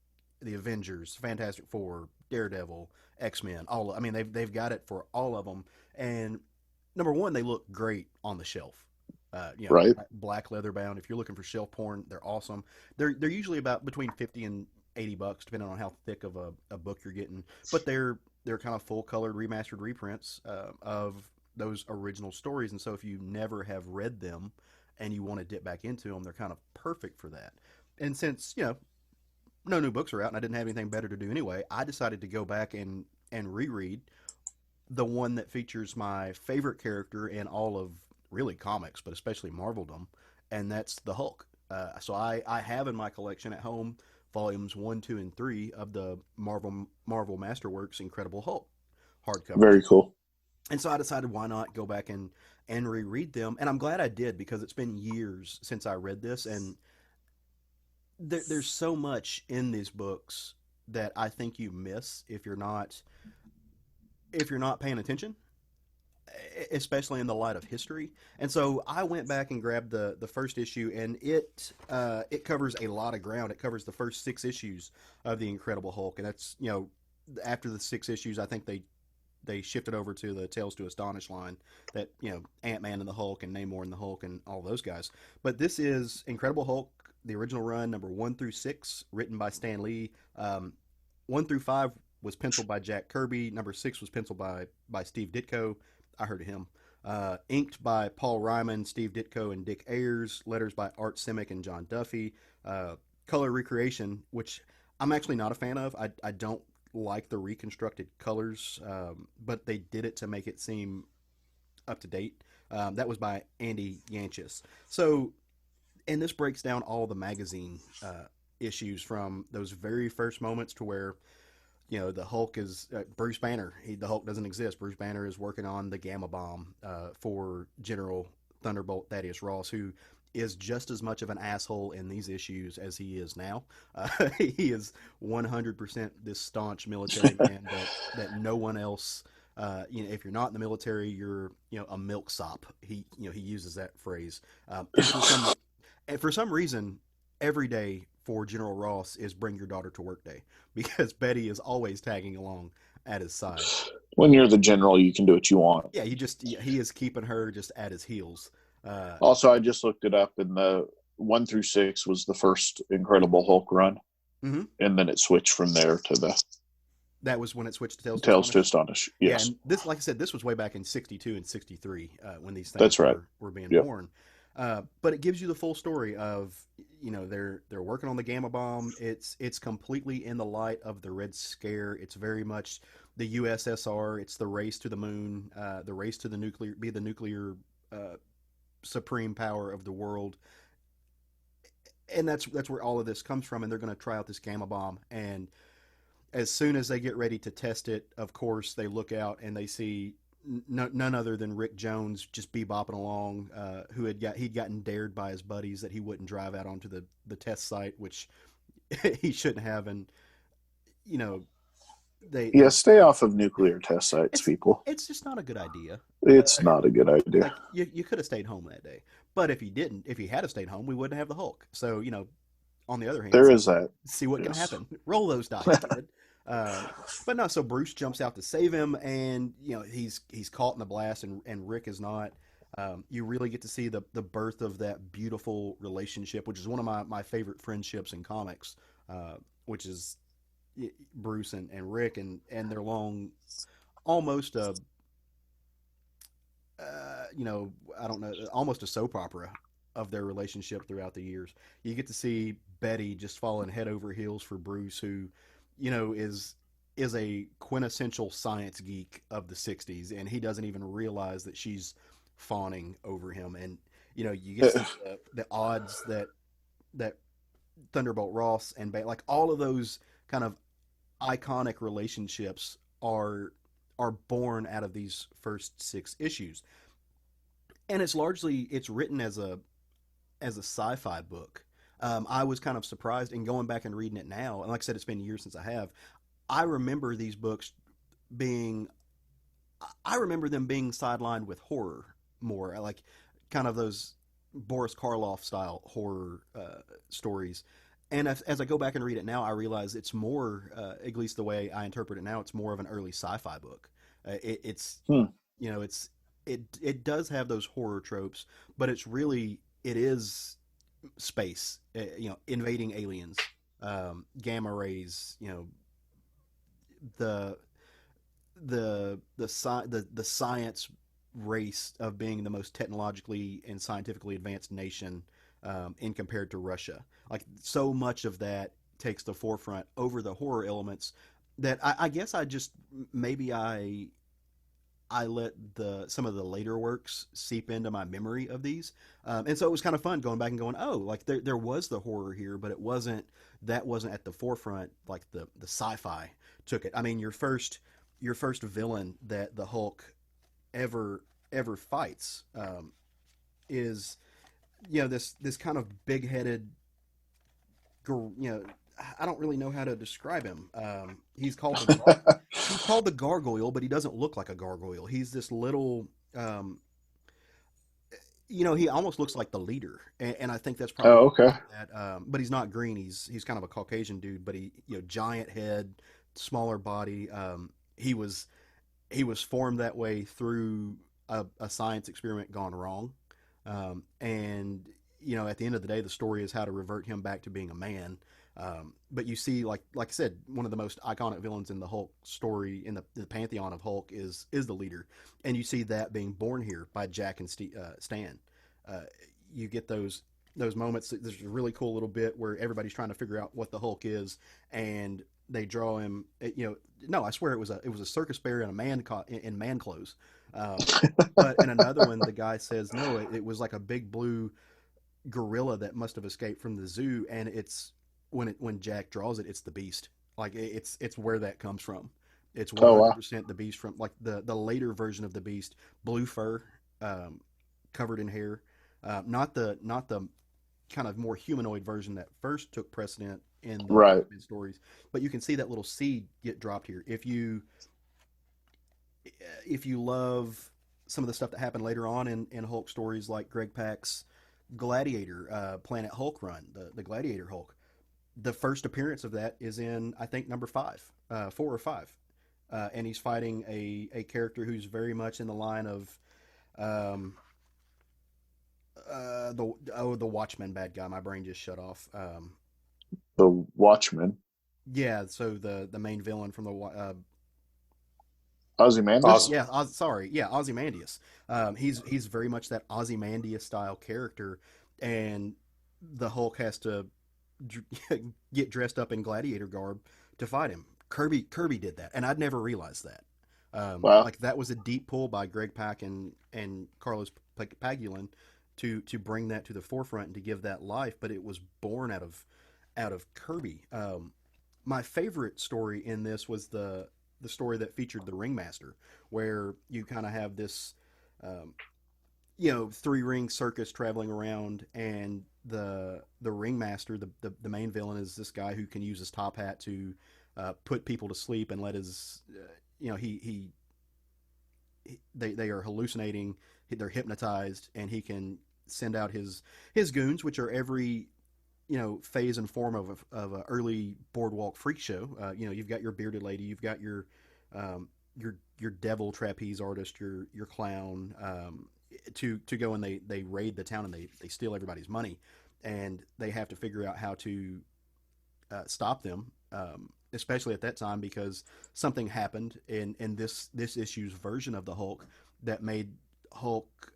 Speaker 3: the Avengers, Fantastic Four, Daredevil, X-Men. They've got it for all of them. And number one, they look great on the shelf.
Speaker 2: Right.
Speaker 3: Black leather bound. If you're looking for shelf porn, they're awesome. They're usually about between $50 and $80, depending on how thick of a book you're getting. But they're kind of full colored remastered reprints of those original stories. And so if you never have read them and you want to dip back into them, they're kind of perfect for that. And since no new books are out and I didn't have anything better to do anyway, I decided to go back and reread the one that features my favorite character in all of really comics, but especially Marveldom, and that's the Hulk. So I have in my collection at home volumes 1, 2, and 3 of the Marvel Masterworks Incredible Hulk hardcover.
Speaker 2: Very cool.
Speaker 3: And so I decided why not go back and reread them, and I'm glad I did because it's been years since I read this, and there's so much in these books that I think you miss if you're not paying attention, especially in the light of history. And so I went back and grabbed the first issue, and it covers a lot of ground. It covers the first 6 issues of the Incredible Hulk, and that's after the 6 issues, I think they shifted over to the Tales to Astonish line that Ant-Man and the Hulk and Namor and the Hulk and all those guys. But this is Incredible Hulk, the original run, number 1 through 6, written by Stan Lee. 1 through 5 was penciled by Jack Kirby. Number 6 was penciled by Steve Ditko. I heard of him. Inked by Paul Ryman, Steve Ditko, and Dick Ayers. Letters by Art Simic and John Duffy. Color recreation, which I'm actually not a fan of. I don't like the reconstructed colors, but they did it to make it seem up to date. That was by Andy Yanchis. So and this breaks down all the magazine issues from those very first moments to where, the Hulk is Bruce Banner. The Hulk doesn't exist. Bruce Banner is working on the Gamma Bomb for General Thunderbolt Thaddeus Ross, who is just as much of an asshole in these issues as he is now. He is 100% this staunch military man that no one else. If you're not in the military, you're a milksop. He uses that phrase. And for some reason, every day for General Ross is Bring Your Daughter to Work Day, because Betty is always tagging along at his side.
Speaker 2: When you're the general, you can do what you want.
Speaker 3: Yeah, he is keeping her just at his heels.
Speaker 2: Also, I just looked it up, and the 1 through 6 was the first Incredible Hulk run, and then it switched from there to the.
Speaker 3: That was when it switched to
Speaker 2: Tales to Astonish. Yes.
Speaker 3: Yeah, and this, like I said, this was way back in '62 and '63 when these things were being born. But it gives you the full story of, they're working on the Gamma Bomb. It's completely in the light of the Red Scare. It's very much the USSR. It's the race to the moon, the race to the nuclear supreme power of the world. And that's where all of this comes from. And they're going to try out this Gamma Bomb. And as soon as they get ready to test it, of course, they look out and they see none other than Rick Jones just bebopping along, he'd gotten dared by his buddies that he wouldn't drive out onto the test site, which he shouldn't have. And
Speaker 2: stay off of nuclear test sites, people.
Speaker 3: It's just not a good idea.
Speaker 2: It's not a good idea.
Speaker 3: Like, you could have stayed home that day, but if he had stayed home, we wouldn't have the Hulk. So on the other hand,
Speaker 2: there is that.
Speaker 3: See what can happen. Roll those dice, kid. But no, so Bruce jumps out to save him, and he's caught in the blast, and Rick is not. You really get to see the birth of that beautiful relationship, which is one of my favorite friendships in comics, which is Bruce and Rick, and their long, almost I don't know, almost a soap opera of their relationship throughout the years. You get to see Betty just falling head over heels for Bruce, who is a quintessential science geek of the 60s, and he doesn't even realize that she's fawning over him. And you get the odds that Thunderbolt Ross and like all of those kind of iconic relationships are born out of these first 6 issues. And it's written as a sci-fi book. I was kind of surprised, in going back and reading it now, and like I said, it's been years since I have. I remember these books being sidelined with horror more, like kind of those Boris Karloff style horror stories. And as I go back and read it now, I realize it's more, at least the way I interpret it now, it's more of an early sci-fi book. It does have those horror tropes, but it is space, invading aliens, gamma rays, the science race of being the most technologically and scientifically advanced nation in compared to Russia. Like, so much of that takes the forefront over the horror elements that I guess I let some of the later works seep into my memory of these. And so it was kind of fun going back and going, oh, like there was the horror here, but that wasn't at the forefront like the sci-fi took it. I mean, your first villain that the Hulk ever fights is this kind of big-headed, I don't really know how to describe him. He's called the Gargoyle, but he doesn't look like a gargoyle. He's this little, he almost looks like the leader, and I think that's probably
Speaker 2: okay.
Speaker 3: That. But he's not green. He's kind of a Caucasian dude, but he giant head, smaller body. He was formed that way through a science experiment gone wrong, and at the end of the day, the story is how to revert him back to being a man. But you see, like I said, one of the most iconic villains in the Hulk story, in the pantheon of Hulk, is the leader, and you see that being born here by Jack and Stan. You get those moments. There's a really cool little bit where everybody's trying to figure out what the Hulk is, and they draw him. No, I swear it was a circus bear in man clothes. But in another one, the guy says no, it was like a big blue gorilla that must have escaped from the zoo, and it's when Jack draws it, it's the Beast. Like it's where that comes from. It's
Speaker 2: Oh wow.
Speaker 3: 100% the Beast from like the later version of the Beast, blue fur, um, covered in hair, not the kind of more humanoid version that first took precedent in the
Speaker 2: Right.
Speaker 3: X-Men stories. But you can see that little seed get dropped here. If you love some of the stuff that happened later on in Hulk stories, like Greg Pak's Gladiator Planet Hulk run, the Gladiator Hulk, the first appearance of that is in, I think, number 5, 4 or 5, and he's fighting a character who's very much in the line of um, the Watchmen bad guy. My brain just shut off.
Speaker 2: The Watchmen.
Speaker 3: Yeah, so the main villain from the
Speaker 2: Ozymandias.
Speaker 3: yeah, sorry, yeah, Ozymandias. He's very much that Ozymandias style character, and the Hulk has to get dressed up in gladiator garb to fight him. Kirby did that, and I'd never realized that.
Speaker 2: Wow.
Speaker 3: Like that was a deep pull by Greg Pak and Carlos Pagulin to bring that to the forefront and to give that life, but it was born out of Kirby. My favorite story in this was the story that featured the Ringmaster, where you kind of have this, um, 3 ring circus traveling around, and the Ringmaster, the main villain, is this guy who can use his top hat to put people to sleep and let his, they are hallucinating, they're hypnotized, and he can send out his goons, which are every phase and form of a early boardwalk freak show. You've got your bearded lady, you've got um, your devil trapeze artist, your clown, to go, and they raid the town, and they steal everybody's money, and they have to figure out how to stop them, especially at that time, because something happened in this issue's version of the Hulk that made Hulk,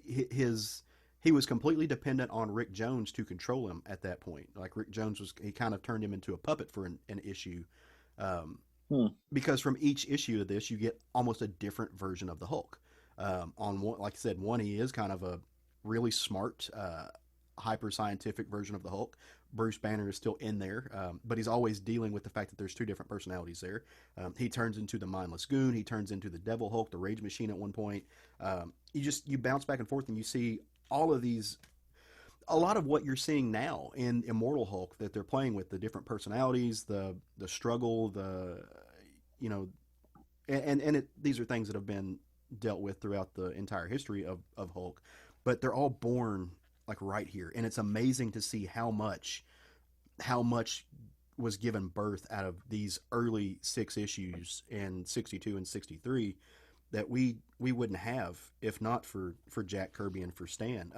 Speaker 3: his he was completely dependent on Rick Jones to control him at that point. Like Rick Jones he kind of turned him into a puppet for an issue, um,
Speaker 2: Hmm.
Speaker 3: because from each issue of this you get almost a different version of the Hulk. On one, like I said, one, he is kind of a really smart, hyper scientific version of the Hulk. Bruce Banner is still in there, but he's always dealing with the fact that there's 2 different personalities there. He turns into the mindless goon. He turns into the Devil Hulk, the Rage Machine at one point. You bounce back and forth, and you see all of these, a lot of what you're seeing now in Immortal Hulk, that they're playing with the different personalities, the struggle, you know, these are things that have been dealt with throughout the entire history of Hulk, but they're all born like right here, and it's amazing to see how much was given birth out of these early 6 issues in 62 and 63 that we wouldn't have if not for Jack Kirby and for Stan.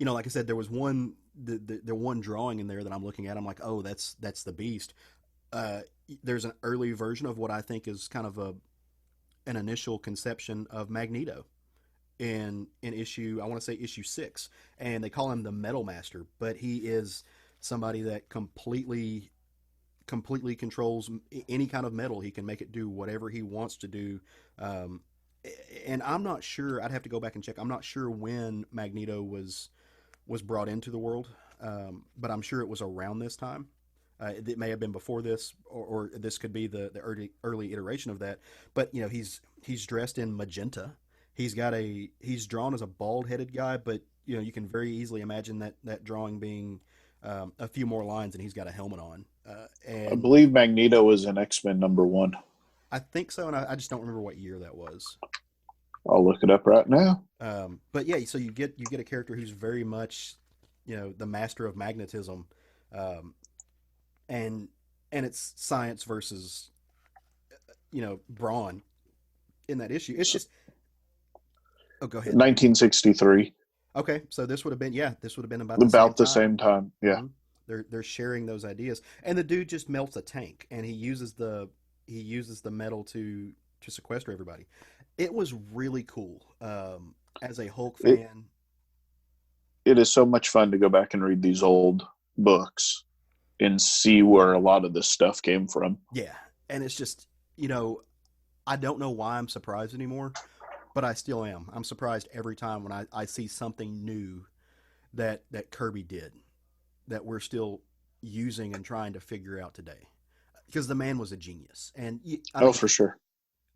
Speaker 3: Like I said, there was the one drawing in there that I'm looking at. I'm like, oh, that's the Beast. Uh, there's an early version of what I think is kind of an initial conception of Magneto in issue, I want to say issue 6, and they call him the Metal Master, but he is somebody that completely controls any kind of metal. He can make it do whatever he wants to do. Um, and I'm not sure. I'd have to go back and check. I'm not sure when Magneto was brought into the world, but I'm sure it was around this time. It may have been before this, or this could be the early iteration of that. But he's dressed in magenta. He's drawn as a bald headed guy, but you can very easily imagine that drawing being a few more lines, and he's got a helmet on.
Speaker 2: I
Speaker 3: And
Speaker 2: believe Magneto was in X-Men #1.
Speaker 3: I think so, and I just don't remember what year that was.
Speaker 2: I'll look it up right now.
Speaker 3: But yeah, so you get a character who's very much, the master of magnetism, um, and it's science versus brawn in that issue. It's just, oh, go ahead.
Speaker 2: 1963.
Speaker 3: Okay, so this would have been about
Speaker 2: the same time. Yeah.
Speaker 3: Mhm. They're sharing those ideas, and the dude just melts a tank, and he uses the metal to sequester everybody. It was really cool. As a Hulk fan,
Speaker 2: It is so much fun to go back and read these old books and see where a lot of this stuff came from.
Speaker 3: yeah, and it's just I don't know why I'm surprised anymore, but I still am. I'm surprised every time when I see something new that Kirby did that we're still using and trying to figure out today. Because the man was a genius. And I mean,
Speaker 2: for sure.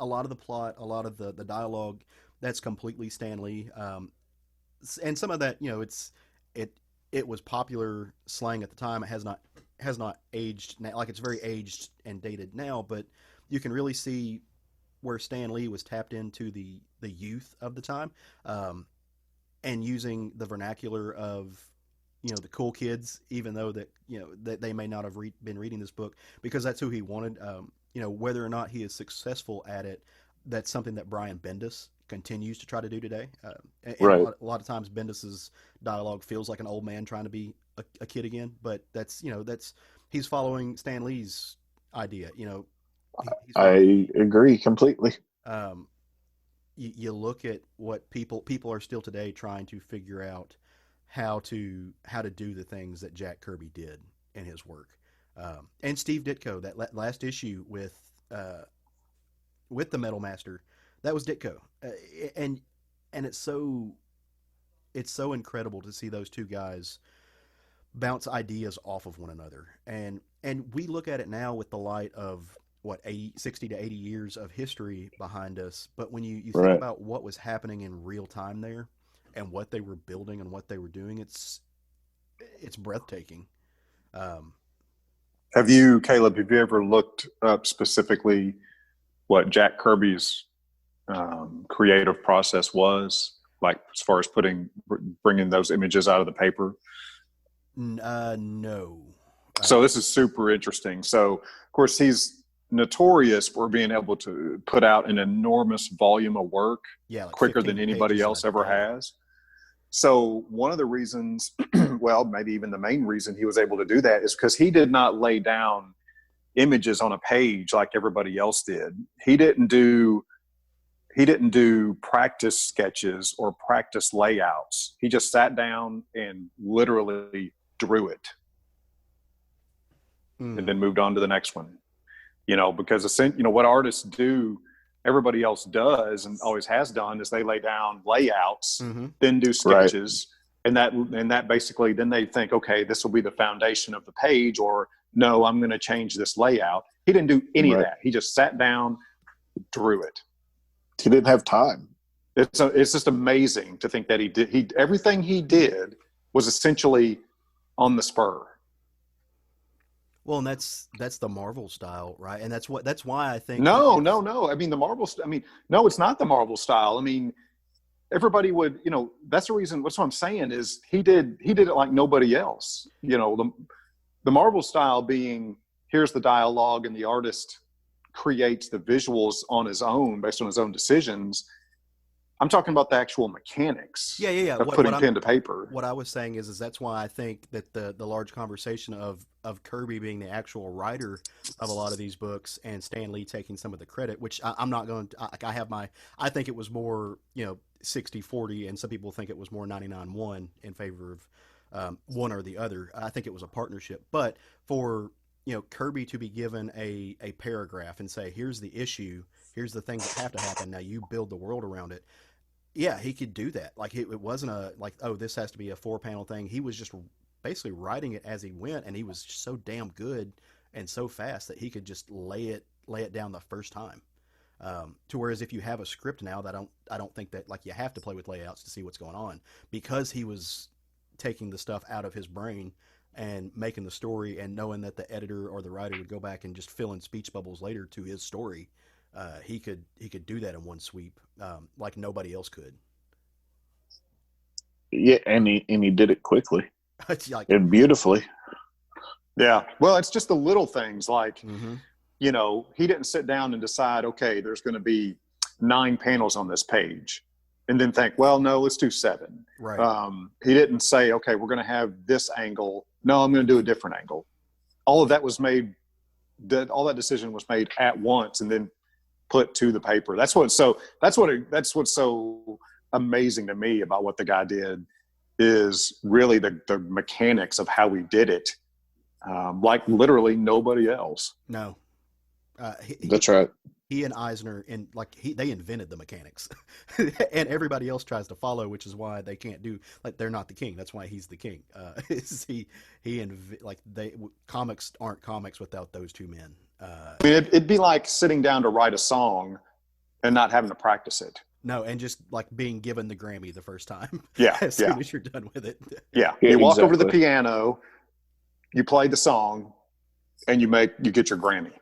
Speaker 3: a lot of the plot, a lot of the dialogue, that's completely Stan Lee. And some of that, it was popular slang at the time. It has not aged now. Like, it's very aged and dated now, but you can really see where Stan Lee was tapped into the youth of the time, and using the vernacular of the cool kids, even though that they may not have been reading this book, because that's who he wanted. Whether or not he is successful at it, that's something that Brian Bendis continues to try to do today. And
Speaker 2: Right.
Speaker 3: a lot of times Bendis's dialogue feels like an old man trying to be a kid again, but that's he's following Stan Lee's idea.
Speaker 2: I agree completely.
Speaker 3: You look at what people are still today trying to figure out how to do the things that Jack Kirby did in his work. And Steve Ditko, that last issue with the Metal Master, that was Ditko. And it's so incredible to see those two guys bounce ideas off of one another. And we look at it now with the light of 60 to 80 years of history behind us. But when you think
Speaker 2: Right.
Speaker 3: about what was happening in real time there and what they were building and what they were doing, it's breathtaking.
Speaker 1: Caleb, have you ever looked up specifically what Jack Kirby's creative process was, like as far as bringing those images out of the paper?
Speaker 3: No.
Speaker 1: So this is super interesting. So, of course, he's notorious for being able to put out an enormous volume of work
Speaker 3: like
Speaker 1: quicker
Speaker 3: 15
Speaker 1: than anybody
Speaker 3: pages
Speaker 1: else
Speaker 3: a
Speaker 1: ever
Speaker 3: day.
Speaker 1: has. So one of the reasons, well, maybe even the main reason he was able to do that is because he did not lay down images on a page like everybody else did. He didn't do practice sketches or practice layouts. He just sat down and literally drew it and then moved on to the next one. Because what artists do, everybody else does and always has done, is they lay down layouts, then do sketches, and that basically, then they think, okay, this will be the foundation of the page, or no, I'm going to change this layout. He didn't do any of that. He just sat down, drew it.
Speaker 2: He didn't have time.
Speaker 1: It's just amazing to think that everything he did was essentially on the spur.
Speaker 3: Well, and that's the Marvel style, right? And that's why I think
Speaker 1: no. I mean, no, it's not the Marvel style. I mean, everybody would, that's the reason. That's what I'm saying is he did it like nobody else. The Marvel style being, here's the dialogue and the artist creates the visuals on his own based on his own decisions. I'm talking about the actual mechanics.
Speaker 3: Yeah.
Speaker 1: Of putting pen to paper.
Speaker 3: What I was saying is that's why I think that the large conversation of Kirby being the actual writer of a lot of these books and Stan Lee taking some of the credit, which I'm not going to, I think it was more, 60-40, and some people think it was more 99-1 in favor of one or the other. I think it was a partnership. But for, Kirby to be given a paragraph and say, here's the issue, here's the things that have to happen, now you build the world around it. Yeah, he could do that. Like, it wasn't this has to be a 4-panel thing. He was just basically writing it as he went, and he was so damn good and so fast that he could just lay it down the first time. To whereas if you have a script now, I don't think that you have to play with layouts to see what's going on, because he was taking the stuff out of his brain and making the story, and knowing that the editor or the writer would go back and just fill in speech bubbles later to his story. He could do that in one sweep, like nobody else could.
Speaker 2: Yeah, and he did it quickly and beautifully.
Speaker 1: Yeah, well, it's just the little things like, he didn't sit down and decide, okay, there's going to be 9 panels on this page, and then think, well, no, let's do 7.
Speaker 3: Right.
Speaker 1: He didn't say, okay, we're going to have this angle. No, I'm going to do a different angle. All of that was made. All that decision was made at once, and then put to the paper. That's what's so amazing to me about what the guy did, is really the mechanics of how he did it, like literally nobody else.
Speaker 3: No,
Speaker 2: that's right.
Speaker 3: he and Eisner and they invented the mechanics, and everybody else tries to follow, which is why they can't do they're not the king. That's why he's the king. Comics aren't comics without those two men.
Speaker 1: I mean, it'd be like sitting down to write a song and not having to practice it.
Speaker 3: No, and just being given the Grammy the first time.
Speaker 1: Yeah,
Speaker 3: as soon as you're done with it.
Speaker 1: Yeah, you walk over to the piano, you play the song, and you get your Grammy.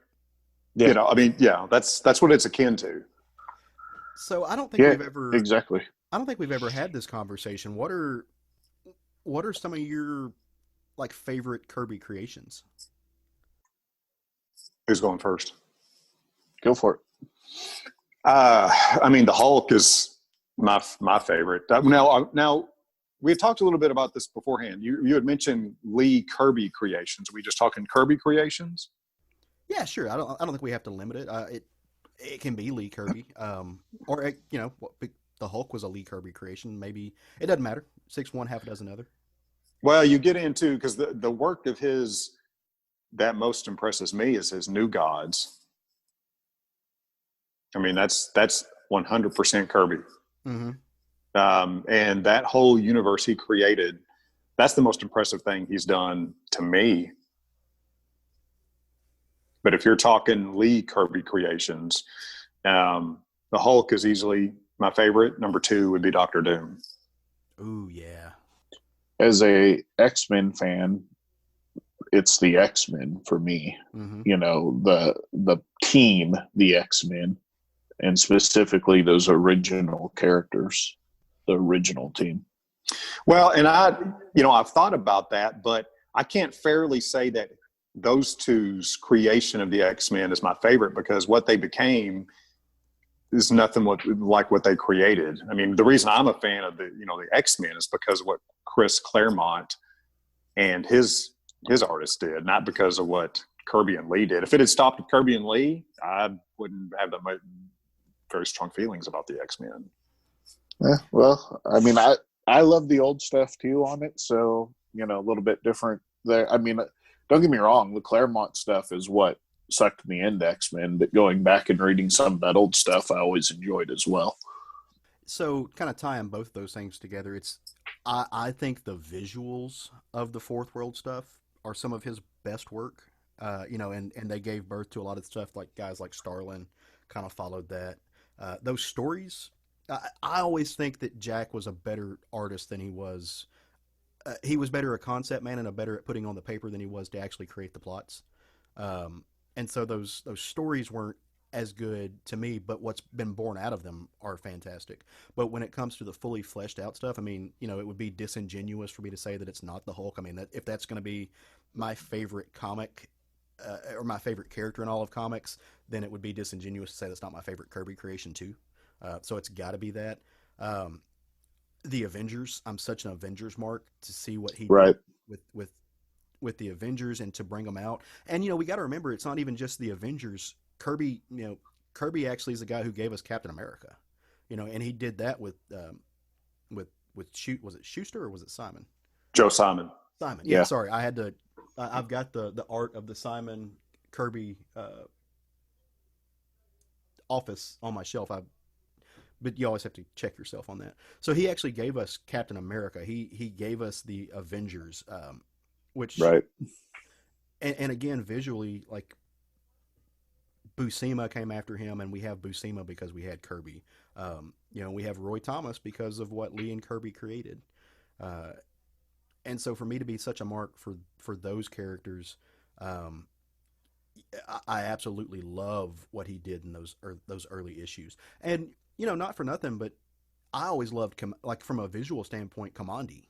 Speaker 1: Yeah. I mean, that's what it's akin to.
Speaker 3: So I don't think we've ever
Speaker 2: exactly.
Speaker 3: I don't think we've ever had this conversation. What are some of your favorite Kirby creations?
Speaker 1: Who's going first?
Speaker 2: Go for it.
Speaker 1: I mean, the Hulk is my favorite. Now we had talked a little bit about this beforehand. You had mentioned Lee Kirby creations. Are we just talking Kirby creations?
Speaker 3: Yeah, sure. I don't think we have to limit it. It can be Lee Kirby, or the Hulk was a Lee Kirby creation. Maybe it doesn't matter. 6 one, half a dozen other.
Speaker 1: Well, you get into because the work of his that most impresses me is his New Gods. I mean, that's 100% Kirby.
Speaker 3: Mm-hmm.
Speaker 1: And that whole universe he created, that's the most impressive thing he's done to me. But if you're talking Lee Kirby creations, the Hulk is easily my favorite. Number 2 would be Dr. Doom.
Speaker 3: Ooh, yeah.
Speaker 2: As a X-Men fan, it's the X-Men for me.
Speaker 3: Mm-hmm.
Speaker 2: The team, the X-Men, and specifically those original characters, the original team.
Speaker 1: Well, and I've thought about that, but I can't fairly say that those two's creation of the X-Men is my favorite because what they became is nothing like what they created. I mean, the reason I'm a fan of the X-Men is because of what Chris Claremont and his artists did, not because of what Kirby and Lee did. If it had stopped at Kirby and Lee, I wouldn't have that very strong feelings about the X-Men.
Speaker 2: Yeah, well, I mean, I love the old stuff too on it, so a little bit different there. I mean, don't get me wrong, the Claremont stuff is what sucked me into X-Men, but going back and reading some of that old stuff, I always enjoyed as well.
Speaker 3: So, kind of tying both those things together, I think the visuals of the Fourth World stuff are some of his best work. And they gave birth to a lot of stuff like guys like Starlin kind of followed that. Those stories, I always think that Jack was a better artist than he was. He was better a concept man and better at putting on the paper than he was to actually create the plots. And so those stories weren't as good to me, but what's been born out of them are fantastic. But when it comes to the fully fleshed out stuff, I mean, it would be disingenuous for me to say that it's not the Hulk. I mean, if that's going to be my favorite comic or my favorite character in all of comics, then it would be disingenuous to say that's not my favorite Kirby creation too. So it's got to be that. The Avengers, I'm such an Avengers mark to see what he did with the Avengers and to bring them out. And we got to remember, it's not even just the Avengers. Kirby actually is the guy who gave us Captain America, and he did that with was it Schuster or was it Simon?
Speaker 1: Joe Simon.
Speaker 3: Simon. Yeah. Sorry, I had to. I've got the art of the Simon Kirby office on my shelf. But you always have to check yourself on that. So he actually gave us Captain America. He gave us the Avengers, which
Speaker 2: right.
Speaker 3: And again, visually, like Buscema came after him, and we have Buscema because we had Kirby. We have Roy Thomas because of what Lee and Kirby created. And so for me to be such a mark for those characters, I absolutely love what he did in those early issues. And not for nothing, but I always loved from a visual standpoint, Kamandi.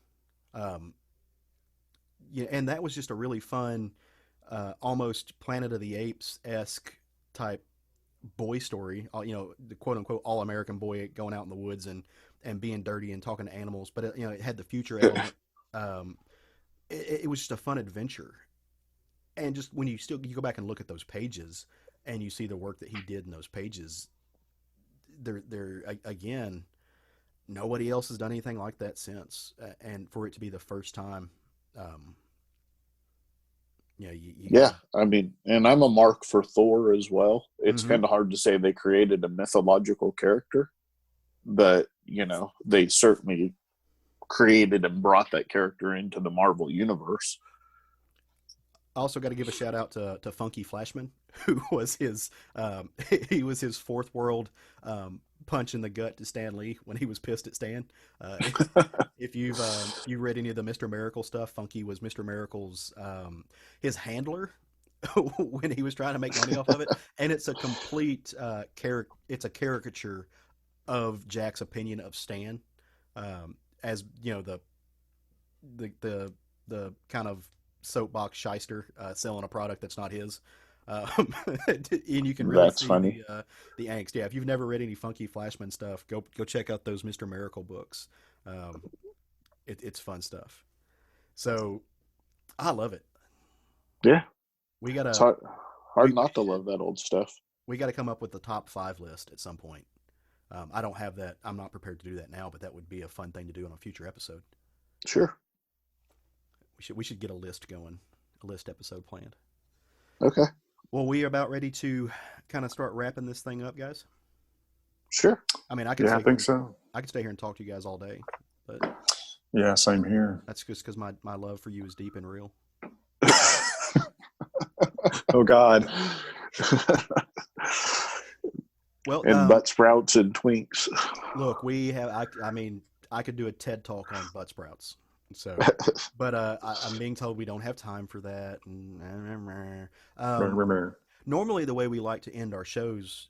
Speaker 3: And that was just a really fun, almost Planet of the Apes-esque type boy story. The quote unquote all American boy going out in the woods and being dirty and talking to animals, but it had the future element. It was just a fun adventure. And just when you go back and look at those pages and you see the work that he did in those pages, they're again, nobody else has done anything like that since. And for it to be the first time,
Speaker 2: Yeah, I mean, and I'm a mark for Thor as well. It's
Speaker 3: Mhm.
Speaker 2: kind of hard to say they created a mythological character, but they certainly created and brought that character into the Marvel universe.
Speaker 3: I also got to give a shout out to Funky Flashman, who was his he was his fourth world punch in the gut to Stan Lee when he was pissed at Stan. If you read any of the Mr. Miracle stuff, Funky was Mr. Miracle's his handler when he was trying to make money off of it, and it's a complete it's a caricature of Jack's opinion of Stan, as the kind of soapbox shyster selling a product that's not his. And you can really
Speaker 2: That's
Speaker 3: see
Speaker 2: funny.
Speaker 3: the angst. Yeah, if you've never read any Funky Flashman stuff, go check out those Mr. Miracle books. It's fun stuff. So I love it.
Speaker 2: Yeah,
Speaker 3: We
Speaker 2: it's
Speaker 3: gotta
Speaker 2: hard not to love that old stuff.
Speaker 3: we gotta come up with the top 5 list at some point. I don't have that. I'm not prepared to do that now, but that would be a fun thing to do on a future episode.
Speaker 2: Sure.
Speaker 3: We should get a list going, a list episode planned.
Speaker 2: Okay.
Speaker 3: Well, we are about ready to kind of start wrapping this thing up, guys.
Speaker 2: Sure.
Speaker 3: I mean, I could
Speaker 1: I think so.
Speaker 3: I could stay here and talk to you guys all day, but
Speaker 1: Yeah, same here.
Speaker 3: that's just because my love for you is deep and real.
Speaker 1: Oh God.
Speaker 3: Well,
Speaker 2: And Butsprouts and Twinks.
Speaker 3: look, we have. I mean, I could do a TED talk on Butsprouts. So, but I'm being told we don't have time for that. Normally, the way we like to end our shows,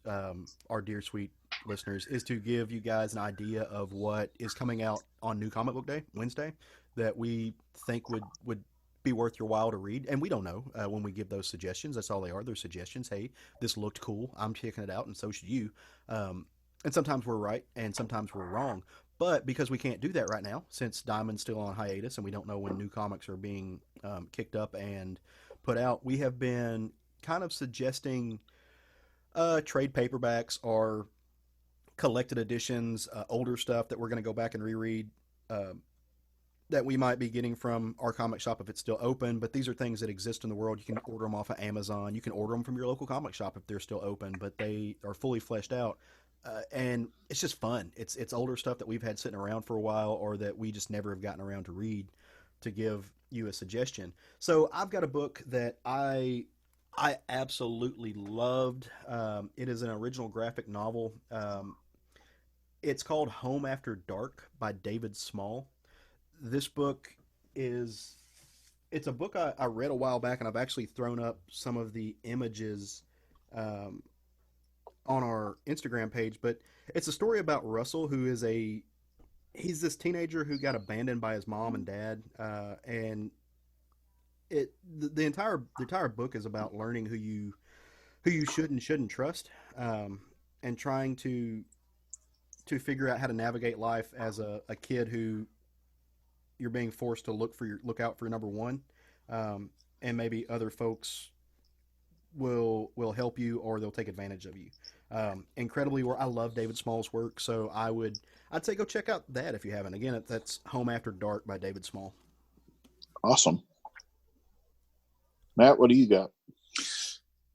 Speaker 3: our dear sweet listeners, is to give you guys an idea of what is coming out on New Comic Book Day, Wednesday, that we think would be worth your while to read. And we don't know when we give those suggestions. That's all they are. They're suggestions. Hey, this looked cool. I'm checking it out, and so should you. And sometimes we're right, and sometimes we're wrong. But because we can't do that right now, since Diamond's still on hiatus and we don't know when new comics are being kicked up and put out, we have been kind of suggesting trade paperbacks or collected editions, older stuff that we're going to go back and reread that we might be getting from our comic shop if it's still open. But these are things that exist in the world. You can order them off of Amazon. You can order them from your local comic shop if they're still open, but they are fully fleshed out. And it's just fun. It's older stuff that we've had sitting around for a while or that we just never have gotten around to read to give you a suggestion. So I've got a book that I absolutely loved. It is an original graphic novel. It's called Home After Dark by David Small. This book it's a book I read a while back, and I've actually thrown up some of the images on our Instagram page, but it's a story about Russell, who is he's this teenager who got abandoned by his mom and dad, and the entire book is about learning who you should and shouldn't trust, and trying to figure out how to navigate life as a kid who you're being forced to look out for your number one, and maybe other folks will help you or they'll take advantage of you. Incredibly, I love David Small's work, so I'd say go check out that if you haven't. Again, that's Home After Dark by David Small.
Speaker 2: Awesome. Matt, what do you got?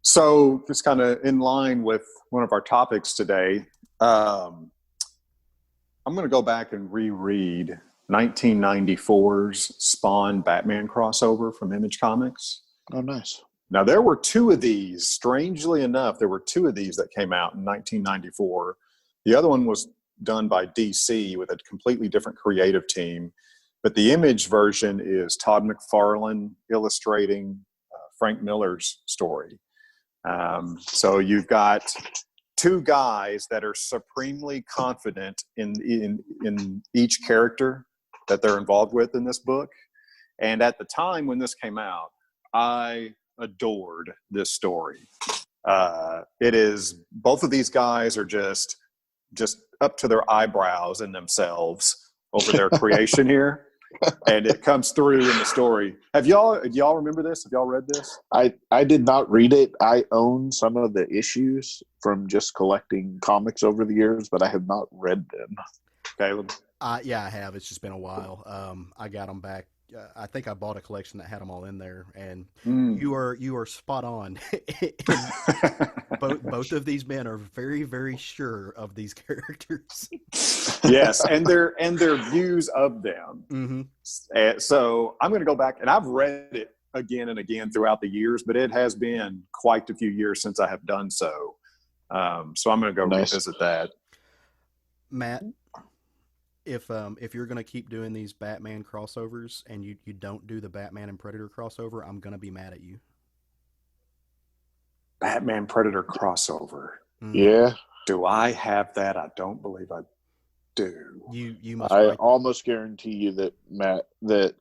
Speaker 1: So just kind of in line with one of our topics today, I'm going to go back and reread 1994's Spawn Batman crossover from Image Comics.
Speaker 2: Oh, nice.
Speaker 1: Now, there were 2 of these. Strangely enough, there were 2 of these that came out in 1994. The other one was done by DC with a completely different creative team. But the Image version is Todd McFarlane illustrating Frank Miller's story. So you've got 2 guys that are supremely confident in each character that they're involved with in this book. And at the time when this came out, I adored this story. It is, both of these guys are just up to their eyebrows in themselves over their creation here. And it comes through in the story. Do y'all remember this? Have y'all read this?
Speaker 2: I did not read it. I own some of the issues from just collecting comics over the years, but I have not read them.
Speaker 1: Caleb?
Speaker 3: Yeah, I have. It's just been a while. I got them back I think I bought a collection that had them all in there, and
Speaker 1: Mm.
Speaker 3: you are spot on. Both of these men are very, very sure of these characters.
Speaker 1: Yes, and their views of them.
Speaker 3: Mm-hmm.
Speaker 1: So I'm going to go back, and I've read it again and again throughout the years, but it has been quite a few years since I have done so. So I'm going to go revisit that.
Speaker 3: Matt, if you're going to keep doing these Batman crossovers and you don't do the Batman and Predator crossover, I'm going to be mad at you.
Speaker 1: Batman Predator crossover.
Speaker 2: Yeah.
Speaker 1: Do I have that? I don't believe I do.
Speaker 3: You must.
Speaker 2: I almost guarantee you that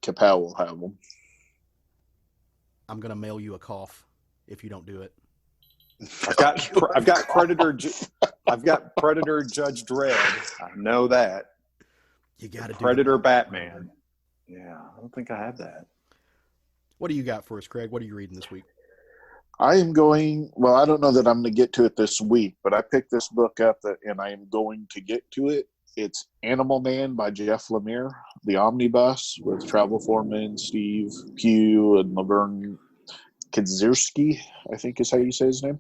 Speaker 2: Kapow will have them.
Speaker 3: I'm going to mail you a cough if you don't do it.
Speaker 1: I've got Predator. I've got Predator Judge Dredd. I know that.
Speaker 3: You got to do
Speaker 1: Predator Batman. Yeah, I don't think I have that.
Speaker 3: What do you got for us, Craig? What are you reading this week?
Speaker 2: I am going. Well, I don't know that I'm going to get to it this week, but I picked this book up and I am going to get to it. It's AnimalMan by Jeff Lemire, the omnibus with Travel Foreman, Steve Pugh, and Laverne Kadzierski, I think is how you say his name.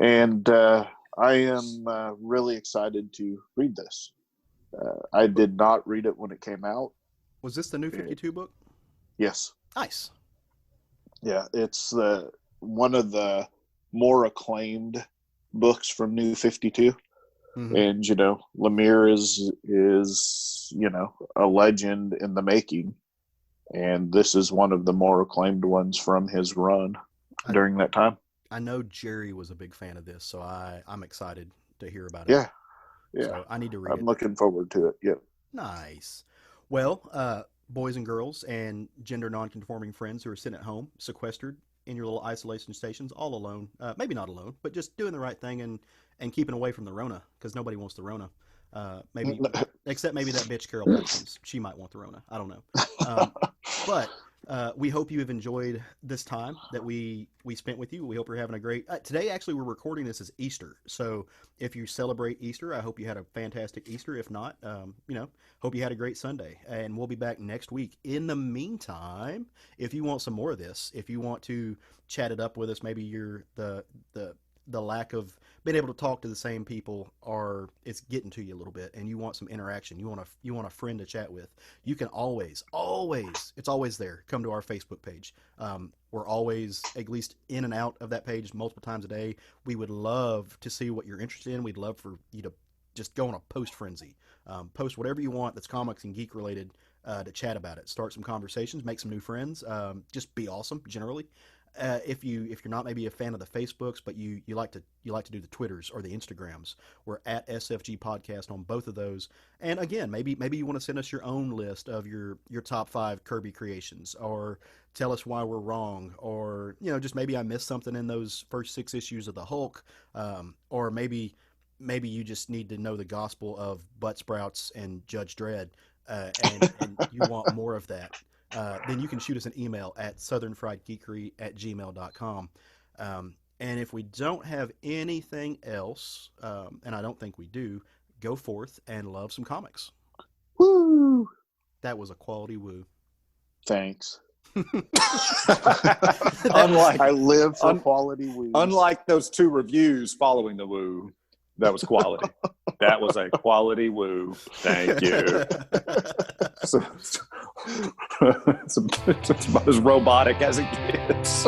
Speaker 2: And I am really excited to read this. I did not read it when it came out.
Speaker 3: Was this the New 52 book?
Speaker 2: Yes.
Speaker 3: Nice.
Speaker 2: Yeah, it's one of the more acclaimed books from New 52. Mm-hmm. And, Lemire is a legend in the making. And this is one of the more acclaimed ones from his run during that time.
Speaker 3: I know Jerry was a big fan of this, so I'm excited to hear about
Speaker 2: it. Yeah.
Speaker 3: So I need to read it.
Speaker 2: I'm looking forward to it. Yep.
Speaker 3: Nice. Well, boys and girls and gender non-conforming friends who are sitting at home, sequestered in your little isolation stations, all alone. Maybe not alone, but just doing the right thing and keeping away from the Rona, because nobody wants the Rona. Except maybe that bitch Carol Parsons. She might want the Rona. I don't know. But we hope you have enjoyed this time that we spent with you. We hope you're having a great... today, actually, we're recording this as Easter. So if you celebrate Easter, I hope you had a fantastic Easter. If not, hope you had a great Sunday. And we'll be back next week. In the meantime, if you want some more of this, if you want to chat it up with us, maybe you're the lack of being able to talk to the same people it's getting to you a little bit, and you want some interaction, you want a friend to chat with, you can always it's always there. Come to our Facebook page. We're always at least in and out of that page multiple times a day. We would love to see what you're interested in. We'd love for you to just go on a post frenzy. Post whatever you want that's comics and geek related, to chat about it, start some conversations, make some new friends, just be awesome generally. If you're not maybe a fan of the Facebooks, but you like to do the Twitters or the Instagrams, we're at SFG Podcast on both of those. And again, maybe you want to send us your own list of your top 5 Kirby creations, or tell us why we're wrong, or just maybe I missed something in those first 6 issues of the Hulk, or maybe you just need to know the gospel of Buttsprouts and Judge Dredd, and you want more of that. Then you can shoot us an email at southernfriedgeekery@gmail.com. And if we don't have anything else, and I don't think we do, go forth and love some comics.
Speaker 2: Woo!
Speaker 3: That was a quality woo.
Speaker 2: Thanks.
Speaker 1: I
Speaker 2: live for quality woos.
Speaker 1: Unlike those 2 reviews following the woo, that was quality. That was a quality woo. Thank you. It's about as robotic as it gets.